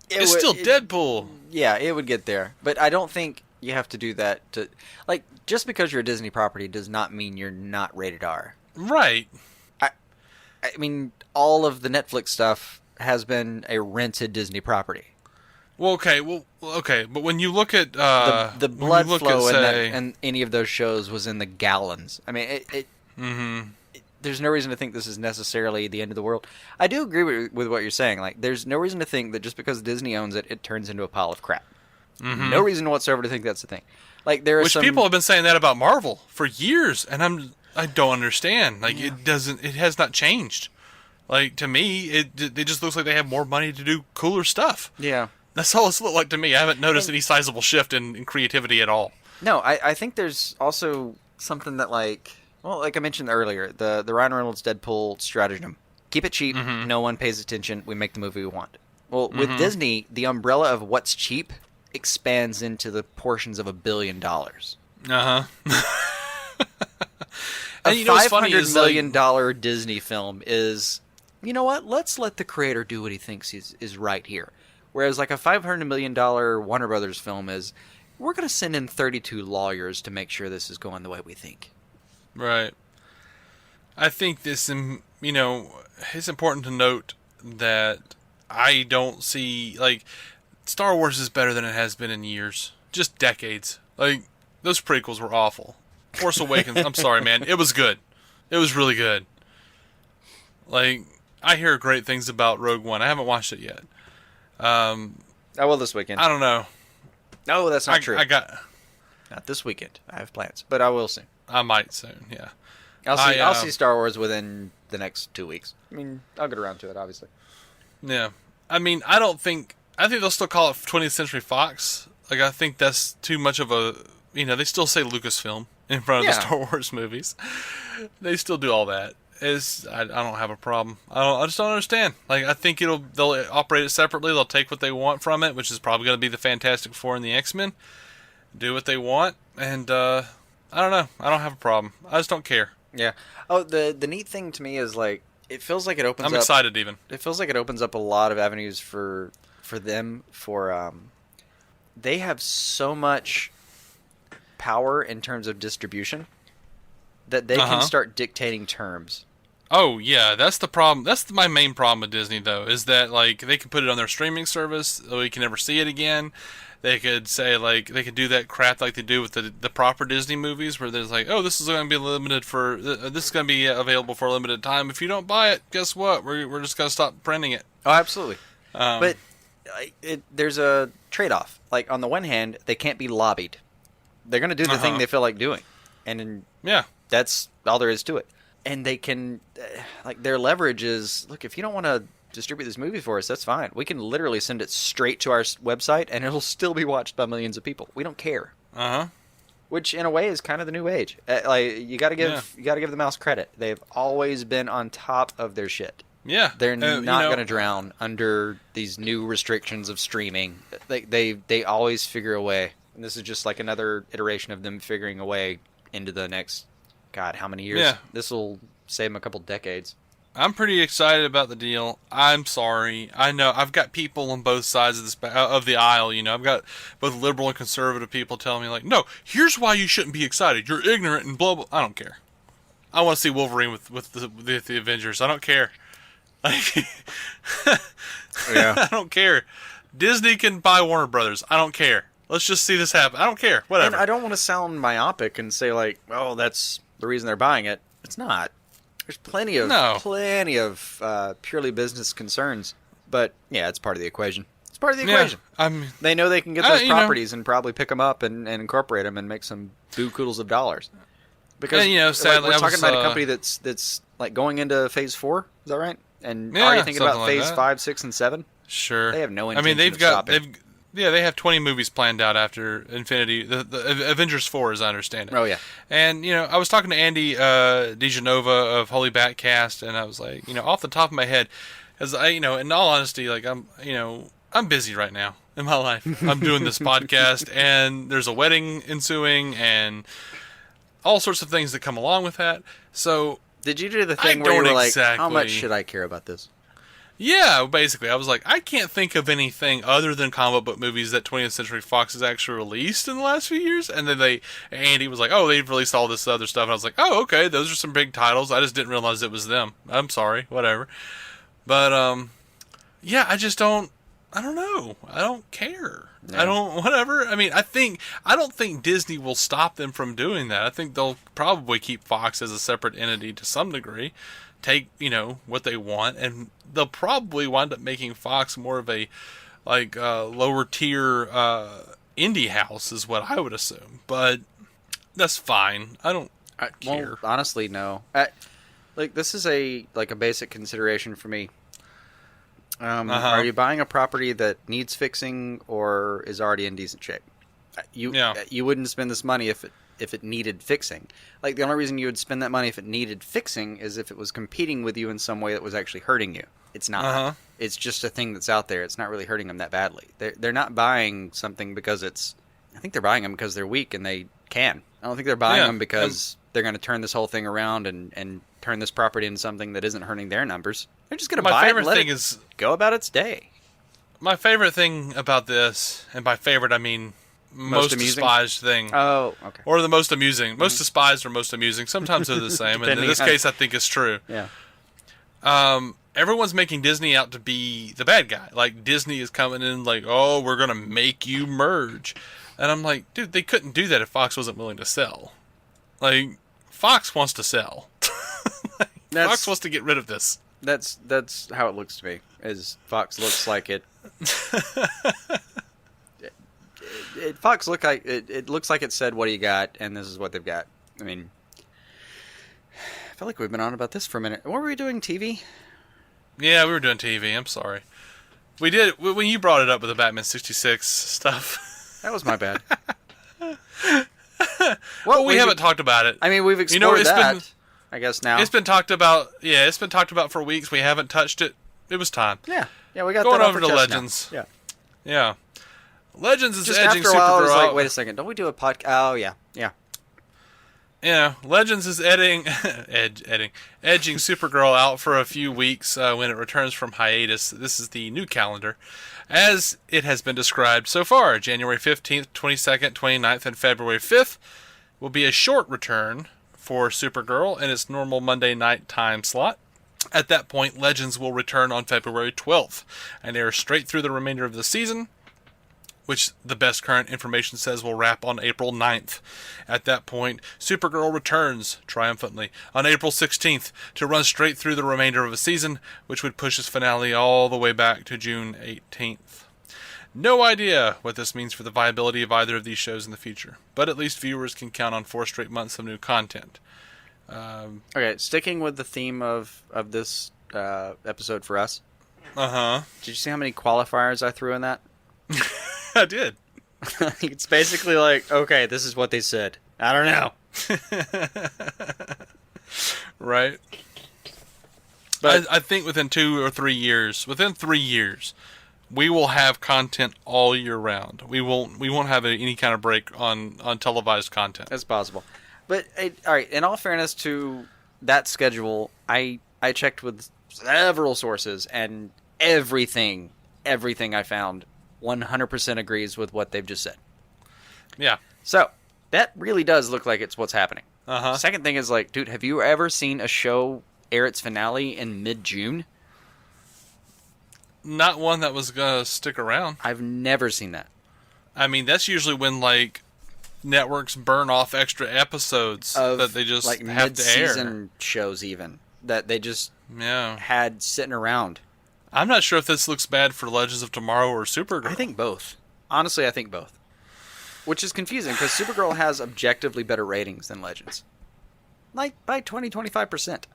it's still Deadpool. Yeah, it would get there, but I don't think you have to do that to, like, just because you're a Disney property does not mean you're not rated R. Right. I mean, all of the Netflix stuff has been a rented Disney property. Well, okay, but when you look at the blood flow in any of those shows was in the gallons. I mean, there's no reason to think this is necessarily the end of the world. I do agree with what you're saying. Like, there's no reason to think that just because Disney owns it, it turns into a pile of crap. Mm-hmm. No reason whatsoever to think that's the thing. Like, which people have been saying that about Marvel for years, and I don't understand. Like, it has not changed. Like, to me, it just looks like they have more money to do cooler stuff. Yeah. That's all it's looked like to me. I haven't noticed any sizable shift in creativity at all. No, I think there's also something that, like I mentioned earlier, the Ryan Reynolds Deadpool stratagem. Keep it cheap. Mm-hmm. No one pays attention. We make the movie we want. Well, with Disney, the umbrella of what's cheap expands into the portions of $1 billion. Uh-huh. A $500 million Disney film is... You know what? Let's let the creator do what he thinks is right here. Whereas, like, a $500 million Warner Brothers film is, we're going to send in 32 lawyers to make sure this is going the way we think. Right. I think this, it's important to note that I don't see, like, Star Wars is better than it has been in years. Just decades. Like, those prequels were awful. Force Awakens, I'm sorry, man. It was good. It was really good. Like... I hear great things about Rogue One. I haven't watched it yet. I will this weekend. I don't know. No, that's not true. Not this weekend. I have plans, but I will soon. I might soon. Yeah. I'll see Star Wars within the next 2 weeks. I mean, I'll get around to it, obviously. Yeah. I mean, I think they'll still call it 20th Century Fox. Like, I think that's too much of a, they still say Lucasfilm in front of the Star Wars movies. They still do all that. I don't have a problem. I just don't understand. Like, I think they'll operate it separately. They'll take what they want from it, which is probably going to be the Fantastic Four and the X-Men. Do what they want, and I don't know. I don't have a problem. I just don't care. Yeah. Oh, the neat thing to me is, like, it feels like it opens up... I'm excited, even. It feels like it opens up a lot of avenues for them. They have so much power in terms of distribution that they can start dictating terms. Oh, yeah, that's the problem. That's my main problem with Disney, though, is that, like, they can put it on their streaming service, so you can never see it again. They could say, like, they could do that crap like they do with the proper Disney movies, where there's like, oh, this is going to be limited this is going to be available for a limited time. If you don't buy it, guess what? We're just going to stop printing it. Oh, absolutely. But there's a trade-off. Like, on the one hand, they can't be lobbied. They're going to do the thing they feel like doing. And that's all there is to it. And they can, like, their leverage is, look, if you don't want to distribute this movie for us, that's fine. We can literally send it straight to our website, and it'll still be watched by millions of people. We don't care. which in a way is kind of the new age. Like you got to give the mouse credit. They've always been on top of their shit. Yeah, they're not going to drown under these new restrictions of streaming. They always figure a way. And this is just like another iteration of them figuring a way into the next, God, how many years? Yeah. This will save them a couple decades. I'm pretty excited about the deal. I'm sorry. I know I've got people on both sides of the aisle. You know, I've got both liberal and conservative people telling me like, "No, here's why you shouldn't be excited. You're ignorant and blah blah." I don't care. I want to see Wolverine with the Avengers. I don't care. Like, yeah. I don't care. Disney can buy Warner Brothers. I don't care. Let's just see this happen. I don't care. Whatever. And I don't want to sound myopic and say like, "Oh, that's the reason they're buying it." It's not. There's plenty of purely business concerns, but yeah, it's part of the equation. It's part of the equation. They know they can get those properties and probably pick them up and incorporate them and make some buku-doodles of dollars. Because sadly, we're talking about a company that's like going into phase 4. Is that right? And already thinking about phase 5, 6, and 7. Sure. They have no intention of stopping. They have 20 movies planned out after Infinity, the Avengers 4, as I understand it. Oh, yeah. And, I was talking to Andy DiGenova of Holy Batcast, and I was like, off the top of my head, as I, in all honesty, like, I'm busy right now in my life. I'm doing this podcast, and there's a wedding ensuing, and all sorts of things that come along with that. So, did you do the thing where you were like, how much should I care about this? Yeah, basically. I was like, I can't think of anything other than comic book movies that 20th Century Fox has actually released in the last few years. And then Andy was like, oh, they've released all this other stuff. And I was like, oh, okay, those are some big titles. I just didn't realize it was them. I'm sorry, whatever. But, yeah, I don't know. I don't care. No. Whatever. I mean, I don't think Disney will stop them from doing that. I think they'll probably keep Fox as a separate entity to some degree. Take, what they want, and they'll probably wind up making Fox more of a, lower tier, indie house is what I would assume. But that's fine. I don't care. Well, honestly, no. This is a basic consideration for me. Are you buying a property that needs fixing or is already in decent shape? You wouldn't spend this money if it needed fixing. Like, the only reason you would spend that money if it needed fixing is if it was competing with you in some way that was actually hurting you. It's not. It's just a thing that's out there. It's not really hurting them that badly. They're not buying something because it's... I think they're buying them because they're weak and they can. I don't think they're buying them because they're going to turn this whole thing around and turn this property into something that isn't hurting their numbers. They're just going to buy it and let it go about its day. My favorite thing about this, and by favorite I mean... most despised thing. Oh, okay. Or the most amusing. Most despised or most amusing. Sometimes they're the same. And in this case, I think it's true. Yeah. Everyone's making Disney out to be the bad guy. Like, Disney is coming in like, oh, we're going to make you merge. And I'm like, dude, they couldn't do that if Fox wasn't willing to sell. Like, Fox wants to sell. Fox wants to get rid of this. That's how it looks to me. Is Fox looks like it... Fox look like it looks like it said, "What do you got?" and this is what they've got. I mean, I feel like we've been on about this for a minute. What were we doing? TV? Yeah, we were doing TV. I'm sorry. We did when you brought it up with the Batman 66 stuff. That was my bad. Well, we haven't talked about it. I mean, we've explored that. I guess now it's been talked about. Yeah, it's been talked about for weeks. We haven't touched it. It was time. Yeah, we got going that over to Legends. Now. Yeah. Legends is just edging after a while, Supergirl. I was like, wait a second, don't we do a podcast? Oh yeah. Yeah, Legends is edging Supergirl out for a few weeks when it returns from hiatus. This is the new calendar, as it has been described so far. January 15th, 22nd, 29th, and February 5th will be a short return for Supergirl in its normal Monday night time slot. At that point, Legends will return on February 12th and air straight through the remainder of the season, which the best current information says will wrap on April 9th. At that point, Supergirl returns triumphantly on April 16th to run straight through the remainder of a season, which would push its finale all the way back to June 18th. No idea what this means for the viability of either of these shows in the future, but at least viewers can count on 4 straight months of new content. Okay, sticking with the theme of this episode for us. Uh-huh. Did you see how many qualifiers I threw in that? I did. It's basically like, okay, this is what they said. I don't know. Right. But I think within 2 or 3 years, we will have content all year round. We won't have any kind of break on televised content. that's possible. But all right, in all fairness to that schedule, I checked with several sources, and everything I found 100% agrees with what they've just said. Yeah. So that really does look like it's what's happening. Uh-huh. Second thing is, like, dude, have you ever seen a show air its finale in mid-June? Not one that was gonna stick around. I've never seen that. I mean, that's usually when like networks burn off extra episodes that they just like have to air. mid-season shows, even that they just Yeah. had sitting around. I'm not sure if this looks bad for Legends of Tomorrow or Supergirl. I think both. Honestly, I think both. Which is confusing because Supergirl has objectively better ratings than Legends. Like by 20-25%.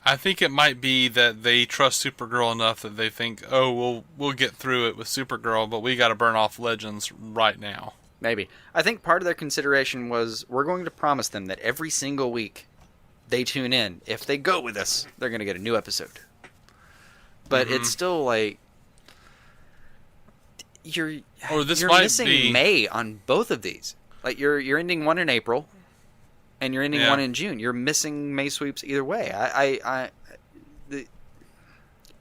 I think it might be that they trust Supergirl enough that they think, oh, we'll get through it with Supergirl, but we got to burn off Legends right now. Maybe. I think part of their consideration was we're going to promise them that every single week they tune in. If they go with us, they're going to get a new episode. But it's still like you're might missing be May on both of these. Like you're ending one in April, and you're ending one in June. You're missing May sweeps either way.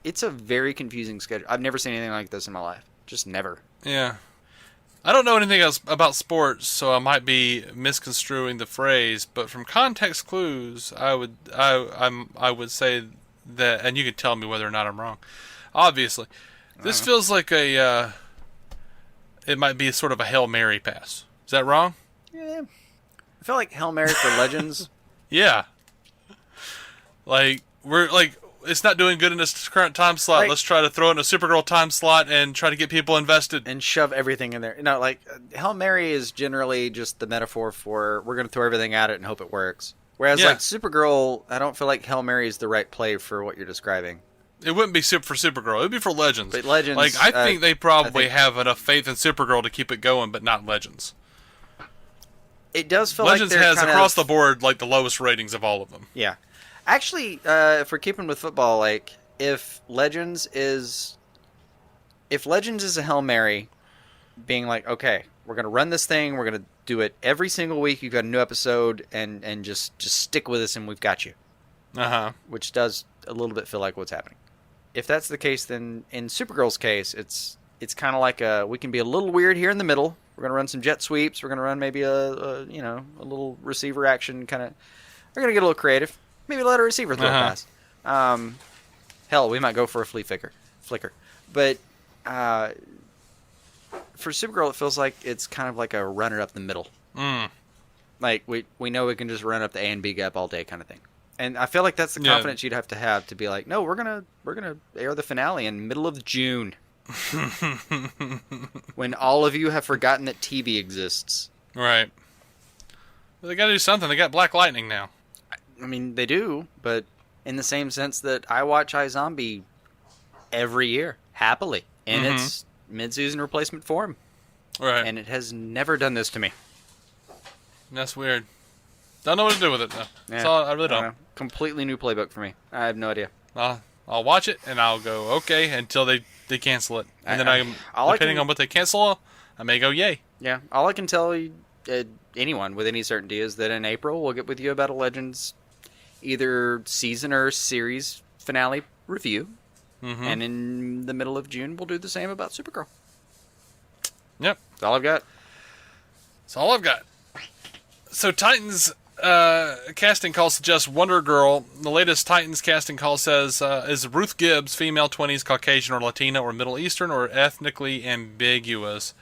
It's a very confusing schedule. I've never seen anything like this in my life. Just never. Yeah. I don't know anything else about sports, so I might be misconstruing the phrase, but from context clues, I would say that, and you can tell me whether or not I'm wrong. Obviously, this feels like it might be sort of a Hail Mary pass. Is that wrong? Yeah. I feel like Hail Mary for Legends. Yeah. Like it's not doing good in this current time slot. Like, let's try to throw in a Supergirl time slot and try to get people invested. And shove everything in there. No, like, Hail Mary is generally just the metaphor for we're going to throw everything at it and hope it works. Whereas, like, Supergirl, I don't feel like Hail Mary is the right play for what you're describing. It wouldn't be for Supergirl. It would be for Legends. But Legends... Like, I think they probably have enough faith in Supergirl to keep it going, but not Legends. It does feel Legends like has, across the board, like, the lowest ratings of all of them. Yeah. Actually, if we're keeping with football, like, if Legends is a Hail Mary, being like, okay, we're going to run this thing, we're going to do it every single week, you've got a new episode, and just stick with us and we've got you. Uh-huh. Which does a little bit feel like what's happening. If that's the case, then in Supergirl's case, it's kind of like we can be a little weird here in the middle. We're going to run some jet sweeps. We're going to run maybe a little receiver action kind of. We're going to get a little creative. Maybe let a receiver throw a pass. Hell, we might go for a flea flicker. But for Supergirl, it feels like it's kind of like a runner up the middle. Like we know we can just run up the A and B gap all day kind of thing. And I feel like that's the confidence you'd have to be like, no, we're gonna air the finale in middle of June, when all of you have forgotten that TV exists. Right. Well, they got to do something. They got Black Lightning now. I mean, they do, but in the same sense that I watch iZombie every year happily in its mid-season replacement form, Right. and it has never done this to me. That's weird. Don't know what to do with it, though. That's all, I really don't. Completely new playbook for me. I have no idea. I'll watch it, and I'll go, okay, until they cancel it. And then depending on what they cancel, I may go, yay. Yeah, all I can tell anyone with any certainty is that in April, we'll get with you about a Legends either season or series finale review. And in the middle of June, we'll do the same about Supergirl. Yep. That's all I've got. That's all I've got. So Titans casting call suggests Wonder Girl. The latest Titans casting call says, is Ruth Gibbs, female 20s, Caucasian or Latina or Middle Eastern or ethnically ambiguous?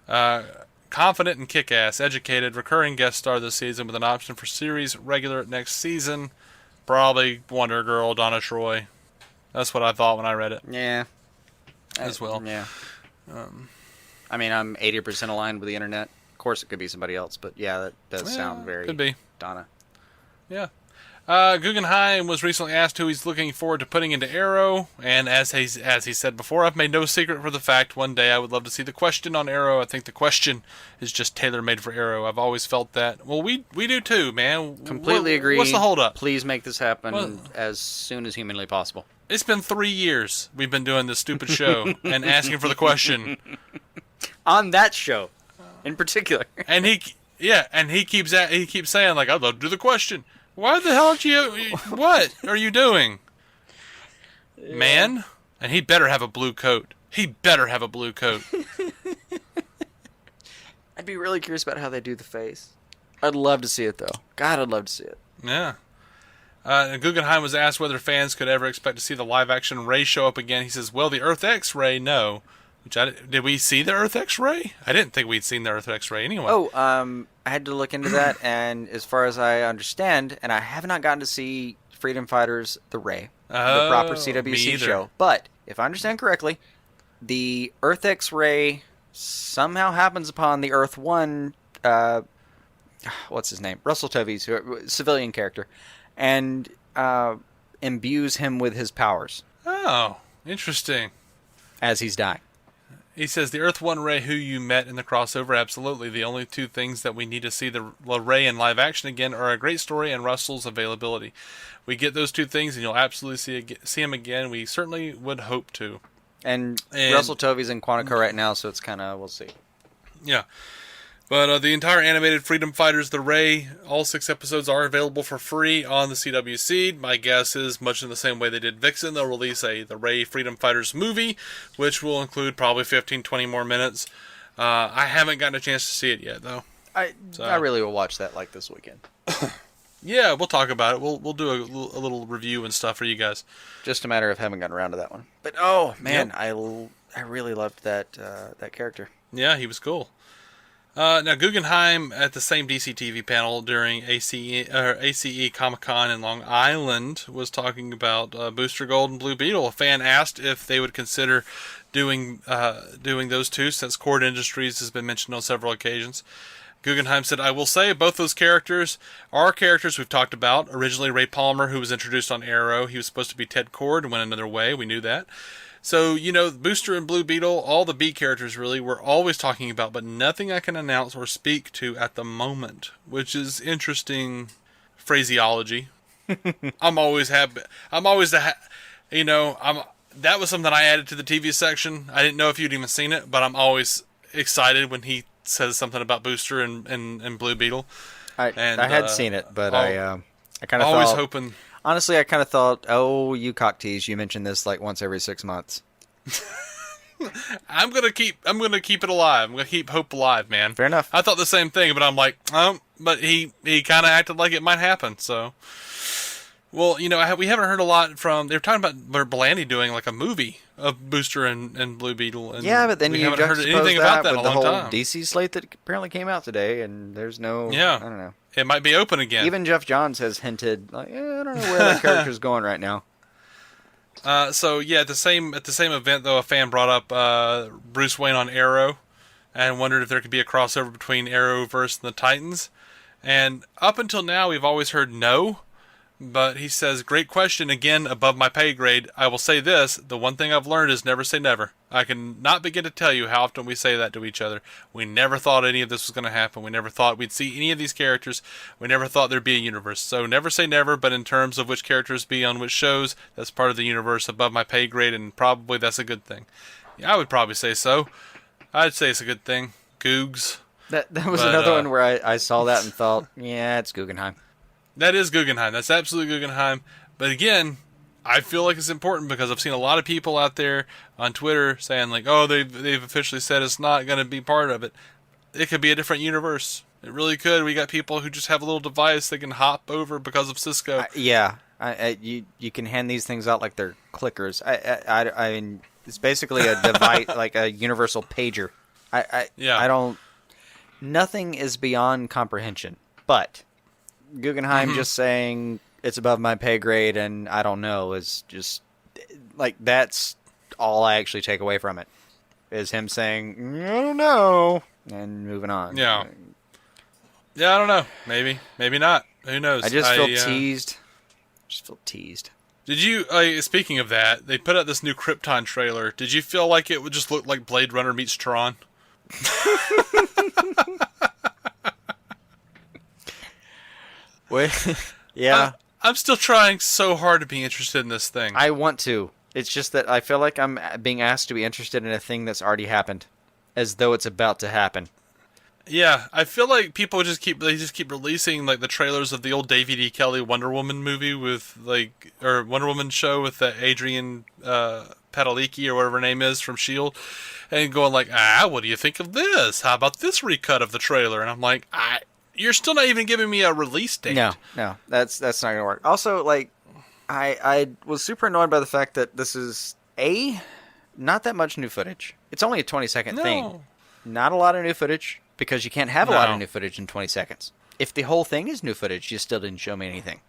Confident and kick-ass, educated, recurring guest star this season with an option for series regular next season. Probably Wonder Girl, Donna Troy. That's what I thought when I read it. Yeah. As well. Yeah. I mean, I'm 80% aligned with the internet. Of course, it could be somebody else, but yeah, that does sound very could be Donna. Yeah. Guggenheim was recently asked who he's looking forward to putting into Arrow, and as he said before, I've made no secret for the fact one day I would love to see the Question on Arrow. I think the Question is just tailor-made for Arrow. I've always felt that. Well, we do too, man. Completely agree. What's the holdup? Please make this happen as soon as humanly possible. It's been 3 years we've been doing this stupid show and asking for the Question. On that show, in particular. And he keeps saying, like, I'd love to do the Question. Why the hell what are you doing? Yeah. Man? And he better have a blue coat. He better have a blue coat. I'd be really curious about how they do the face. I'd love to see it, though. God, I'd love to see it. Yeah. Guggenheim was asked whether fans could ever expect to see the live-action Ray show up again. He says, well, the Earth X-Ray, no. Did we see the Earth X-Ray? I didn't think we'd seen the Earth X-Ray anyway. Oh, I had to look into that, and as far as I understand, and I have not gotten to see Freedom Fighters The Ray, the proper CWC show, but if I understand correctly, the Earth X-Ray somehow happens upon the Earth 1, what's his name? Russell Tovey's civilian character, and imbues him with his powers. Oh, interesting. As he's dying. He says, the Earth 1 Ray who you met in the crossover, absolutely. The only two things that we need to see the Ray in live action again are a great story and Russell's availability. We get those two things and you'll absolutely see him again. We certainly would hope to. And Russell Tovey's in Quantico right now, so it's kind of, we'll see. Yeah. But the entire animated Freedom Fighters, The Ray, all 6 episodes are available for free on the CW Seed. My guess is, much in the same way they did Vixen, they'll release The Ray Freedom Fighters movie, which will include probably 15, 20 more minutes. I haven't gotten a chance to see it yet, though. I really will watch that like this weekend. Yeah, we'll talk about it. We'll do a little review and stuff for you guys. Just a matter of haven't gotten around to that one. But, oh, man, yep. I really loved that character. Yeah, he was cool. Now, Guggenheim at the same DC TV panel during ACE Comic-Con in Long Island was talking about Booster Gold and Blue Beetle. A fan asked if they would consider doing those two, since Cord Industries has been mentioned on several occasions. Guggenheim said, I will say both those characters are characters we've talked about. Originally, Ray Palmer, who was introduced on Arrow, he was supposed to be Ted Cord and went another way. We knew that. So, Booster and Blue Beetle, all the B characters really, we're always talking about, but nothing I can announce or speak to at the moment, which is interesting phraseology. That was something I added to the TV section. I didn't know if you'd even seen it, but I'm always excited when he says something about Booster and Blue Beetle. I had seen it, but I kind of always hoping. Honestly, I kind of thought, oh, you cock tease, you mention this like once every 6 months. I'm gonna keep it alive. I'm gonna keep hope alive, man. Fair enough. I thought the same thing, but I'm like, but he kind of acted like it might happen. So, well, we haven't heard a lot from. They were talking about Berlanti doing like a movie of Booster and Blue Beetle. And yeah, but then we you haven't heard juxtapose anything about that with in a the long whole time. DC slate that apparently came out today, and there's no. Yeah. I don't know. It might be open again. Even Jeff Johns has hinted, like, I don't know where that character's going right now. So yeah, at the same event though, a fan brought up Bruce Wayne on Arrow, and wondered if there could be a crossover between Arrowverse and the Titans. And up until now, we've always heard no. But he says, great question, again, above my pay grade. I will say this, the one thing I've learned is never say never. I can not begin to tell you how often we say that to each other. We never thought any of this was going to happen. We never thought we'd see any of these characters. We never thought there'd be a universe. So never say never, but in terms of which characters be on which shows, that's part of the universe above my pay grade, and probably that's a good thing. Yeah, I would probably say so. I'd say it's a good thing. Guggs. That was another one where I saw that and thought, yeah, it's Guggenheim. That is Guggenheim. That's absolutely Guggenheim. But again, I feel like it's important because I've seen a lot of people out there on Twitter saying like, oh, they've officially said it's not going to be part of it. It could be a different universe. It really could. We got people who just have a little device they can hop over because of Cisco. Yeah. You can hand these things out like they're clickers. I mean, it's basically a device, like a universal pager. I don't... Nothing is beyond comprehension. But... Guggenheim just saying it's above my pay grade and I don't know is just like that's all I actually take away from it is him saying I don't know and moving on. Yeah, I don't know. Maybe not. Who knows? I just feel teased. Just feel teased. Did you, speaking of that, they put out this new Krypton trailer. Did you feel like it would just look like Blade Runner meets Tron? Wait, yeah. I'm still trying so hard to be interested in this thing. I want to. It's just that I feel like I'm being asked to be interested in a thing that's already happened, as though it's about to happen. Yeah, I feel like people just keep releasing like the trailers of the old David E. Kelly Wonder Woman movie or Wonder Woman show with the Adrian Padalecki or whatever her name is from S.H.I.E.L.D. and going like, what do you think of this? How about this recut of the trailer? And I'm like, you're still not even giving me a release date. No, that's not gonna work. Also, like, I was super annoyed by the fact that this is not that much new footage. It's only a 20-second thing. Not a lot of new footage. Because you can't have a lot of new footage in 20 seconds. If the whole thing is new footage, you still didn't show me anything.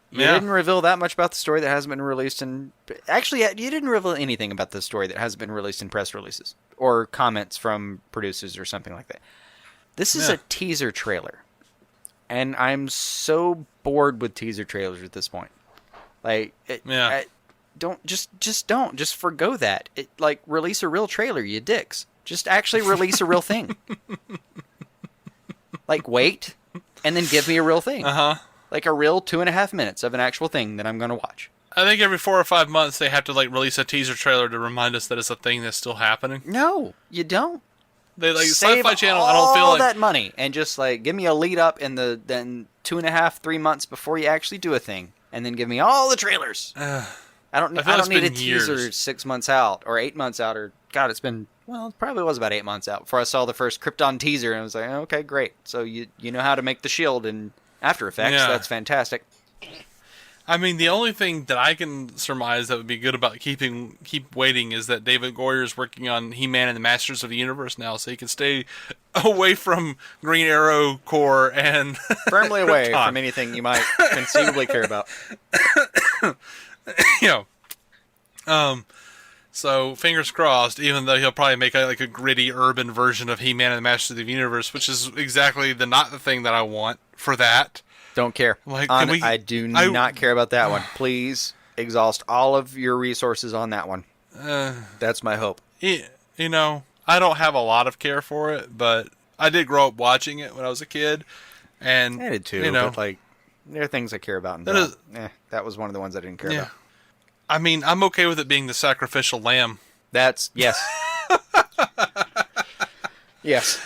You didn't reveal that much about the story that hasn't been released in... Actually, you didn't reveal anything about the story that hasn't been released in press releases. Or comments from producers or something like that. This is a teaser trailer. And I'm so bored with teaser trailers at this point. Like, don't. Just forgo that. Release a real trailer, you dicks. Just actually release a real thing. Wait, and then give me a real thing. Like a real 2.5 minutes of an actual thing that I'm going to watch. I think every 4 or 5 months they have to release a teaser trailer to remind us that it's a thing that's still happening. No, you don't. They Save Sci-Fi Channel. all I don't feel like that money and just give me a lead up in the then 2.5, 3 months before you actually do a thing, and then give me all the trailers. I don't need a teaser 6 months out or 8 months out or God, it's been. Well, it probably was about 8 months out before I saw the first Krypton teaser, and I was like, okay, great. So you know how to make the shield in After Effects. Yeah. That's fantastic. I mean, the only thing that I can surmise that would be good about keep waiting is that David Goyer's working on He-Man and the Masters of the Universe now, so he can stay away from Green Arrow Corps and firmly away from anything you might conceivably care about. So, fingers crossed, even though he'll probably make a gritty urban version of He-Man and the Masters of the Universe, which is exactly not the thing that I want for that. Don't care. I do not care about that one. Please exhaust all of your resources on that one. That's my hope. I don't have a lot of care for it, but I did grow up watching it when I was a kid. And I did too, but there are things I care about. And that was one of the ones I didn't care about. I mean, I'm okay with it being the sacrificial lamb. Yes. Yes.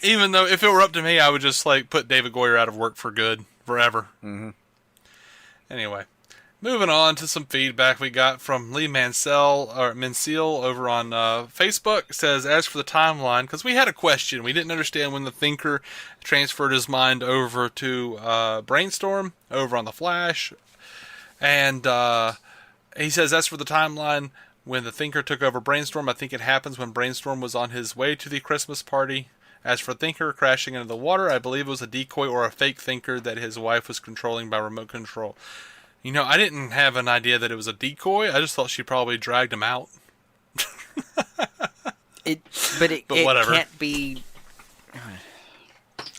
Even though if it were up to me, I would just put David Goyer out of work for good, forever. Mm-hmm. Anyway, moving on to some feedback we got from Lee Mansell over on Facebook. It says, as for the timeline, because we had a question. We didn't understand when the Thinker transferred his mind over to Brainstorm over on the Flash. And he says, as for the timeline, when the Thinker took over Brainstorm, I think it happens when Brainstorm was on his way to the Christmas party. As for Thinker crashing into the water, I believe it was a decoy or a fake Thinker that his wife was controlling by remote control. I didn't have an idea that it was a decoy. I just thought she probably dragged him out. It can't be...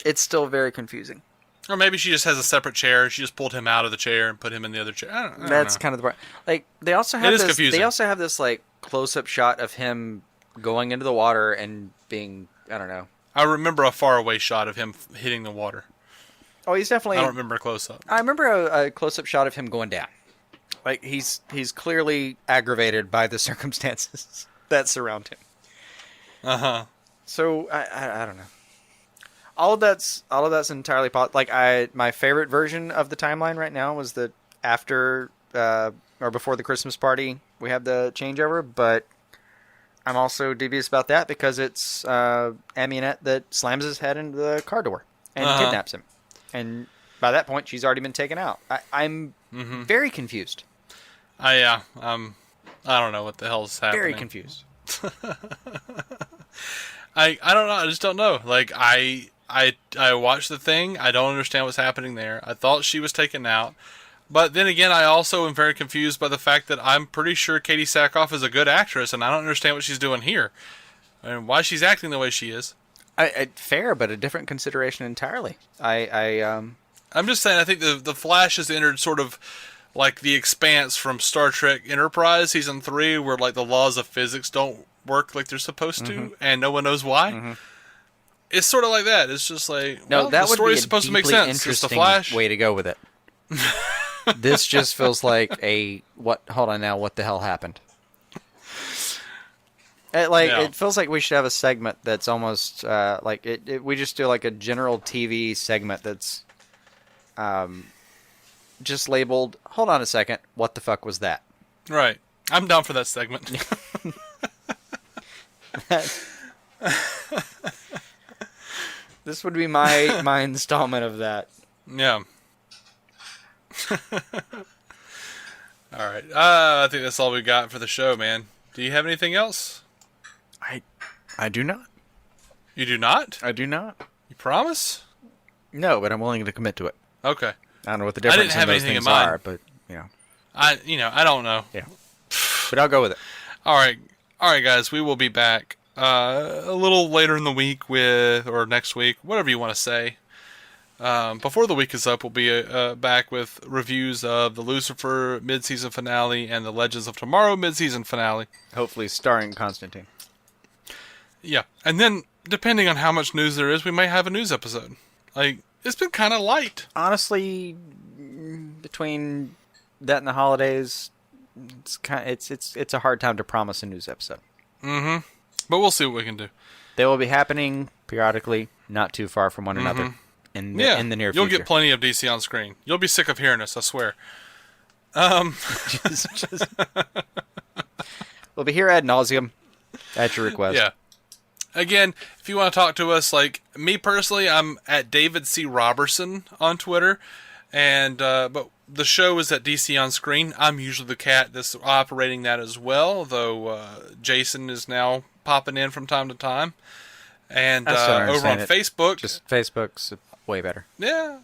It's still very confusing. Or maybe she just has a separate chair. She just pulled him out of the chair and put him in the other chair. I don't That's know. kind of the part. They also have They also have this close-up shot of him going into the water and being, I don't know. I remember a faraway shot of him hitting the water. Oh, he's definitely. I don't remember a close-up. I remember a close-up shot of him going down. He's clearly aggravated by the circumstances that surround him. So I don't know. All of that's entirely possible. My favorite version of the timeline right now was that after or before the Christmas party we have the changeover, but I'm also devious about that because it's Amunet that slams his head into the car door and kidnaps him, and by that point she's already been taken out. I'm very confused. I don't know what the hell's happening. Very confused. I don't know. I just don't know. I watched the thing. I don't understand what's happening there. I thought she was taken out. But then again, I also am very confused by the fact that I'm pretty sure Katie Sackhoff is a good actress, and I don't understand what she's doing here. And why she's acting the way she is. Fair, but a different consideration entirely. I I'm just saying, I think the Flash has entered sort of like the Expanse from Star Trek Enterprise Season 3, where like the laws of physics don't work like they're supposed to, and no one knows why. It's sort of like that. It's just like, No, well, that the would story's be a supposed to make deeply sense. It's the interesting Flash. way to go with it. This just feels like a what? Hold on now. What the hell happened? It feels like we should have a segment that's almost like it. We just do like a general TV segment that's just labeled. Hold on a second. What the fuck was that? Right. I'm down for that segment. This would be my installment of that. Yeah. All right. I think that's all we got for the show, man. Do you have anything else? I do not. You do not? I do not. You promise? No, but I'm willing to commit to it. Okay. I don't know what the I difference didn't have in those anything in things mind. are, but you know. I don't know. Yeah. But I'll go with it. All right, guys. We will be back a little later in the week or next week, whatever you want to say. Before the week is up, we'll be back with reviews of the Lucifer mid-season finale and the Legends of Tomorrow mid-season finale. Hopefully starring Constantine. Yeah, and then depending on how much news there is, we may have a news episode. Like, it's been kind of light. Honestly, between that and the holidays, it's a hard time to promise a news episode. Mm-hmm. But we'll see what we can do. They will be happening periodically, not too far from one another in the near future. You'll get plenty of DC on screen. You'll be sick of hearing us, I swear. We'll be here ad nauseum at your request. Yeah. Again, if you want to talk to us, like me personally, I'm at David C. Robertson on Twitter, and but the show is at DC on Screen. I'm usually the cat that's operating that as well, though Jason is now popping in from time to time. And over on Facebook, just Facebook's way better. Yeah,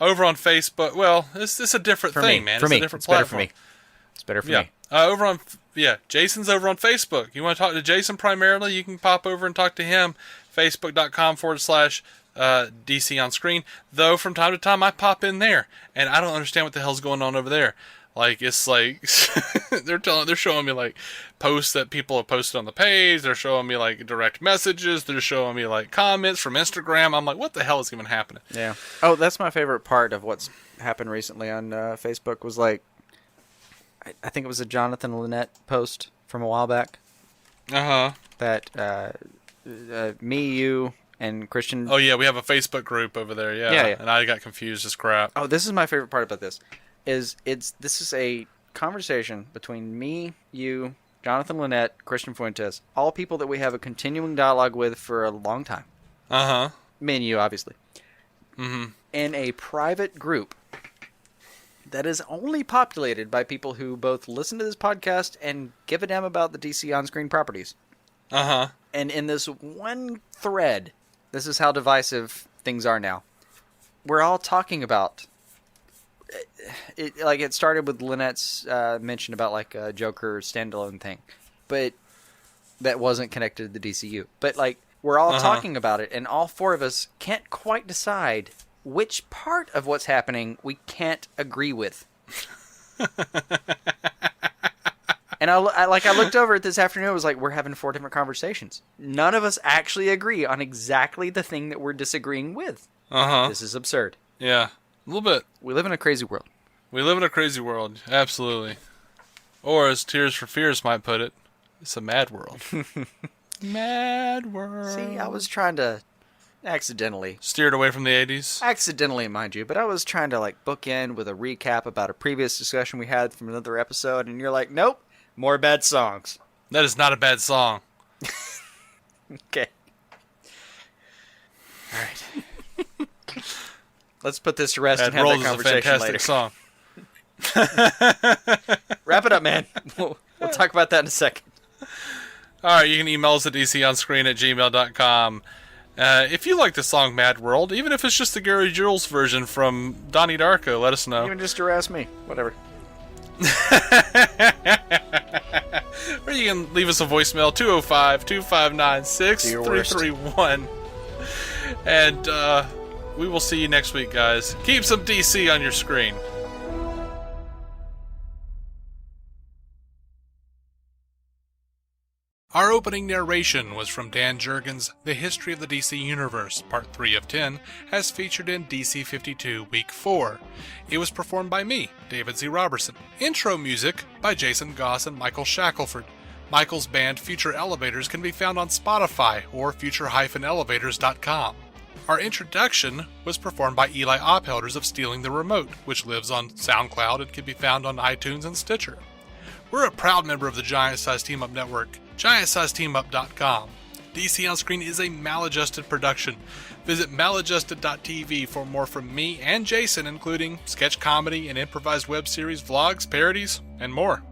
over on Facebook. Well, it's a different thing, man. For it's me, a different it's platform. better for me. It's better for me. Jason's over on Facebook. You want to talk to Jason primarily, you can pop over and talk to him. Facebook.com/DC on screen. Though from time to time I pop in there and I don't understand what the hell's going on over there. Like, it's like they're showing me like posts that people have posted on the page. They're showing me like direct messages. They're showing me like comments from Instagram. I'm like, what the hell is even happening? Yeah. Oh, that's my favorite part of what's happened recently on Facebook was like, I think it was a Jonathan Lynette post from a while back. That me, you, and Christian. Oh yeah, we have a Facebook group over there. Yeah. And I got confused as crap. Oh, this is my favorite part about this. This is a conversation between me, you, Jonathan Lynette, Christian Fuentes, all people that we have a continuing dialogue with for a long time. Me and you, obviously. In a private group that is only populated by people who both listen to this podcast and give a damn about the DC on-screen properties. And in this one thread, this is how divisive things are now. We're all talking about it. Like, it started with Lynette's mention about like a Joker standalone thing, but that wasn't connected to the DCU. But like, we're all talking about it, and all four of us can't quite decide which part of what's happening we can't agree with. And I looked over at this afternoon. I was like, we're having 4 different conversations. None of us actually agree on exactly the thing that we're disagreeing with. This is absurd. Yeah, a little bit. We live in a crazy world. We live in a crazy world, absolutely. Or as Tears for Fears might put it, it's a mad world. Mad world. See, I was trying to accidentally steered away from the 80s. Accidentally, mind you, but I was trying to like bookend with a recap about a previous discussion we had from another episode, and you're like, nope, more bad songs. That is not a bad song. Okay. All right. Let's put this to rest and have that conversation later. Song. Wrap it up, man. We'll talk about that in a second. All right, you can email us at dconscreen@gmail.com. If you like the song Mad World, even if it's just the Gary Jules version from Donnie Darko, let us know. Even just harass me. Whatever. Or you can leave us a voicemail, 205-259-6331. And We will see you next week, guys. Keep some DC on your screen. Our opening narration was from Dan Jurgens' The History of the DC Universe, Part 3 of 10, as featured in DC 52 Week 4. It was performed by me, David Z. Robertson. Intro music by Jason Goss and Michael Shackelford. Michael's band Future Elevators can be found on Spotify or future-elevators.com. Our introduction was performed by Eli Ophelders of Stealing the Remote, which lives on SoundCloud and can be found on iTunes and Stitcher. We're a proud member of the Giant Size Team Up Network, GiantSizeTeamUp.com. DC On Screen is a maladjusted production. Visit maladjusted.tv for more from me and Jason, including sketch comedy and improvised web series, vlogs, parodies, and more.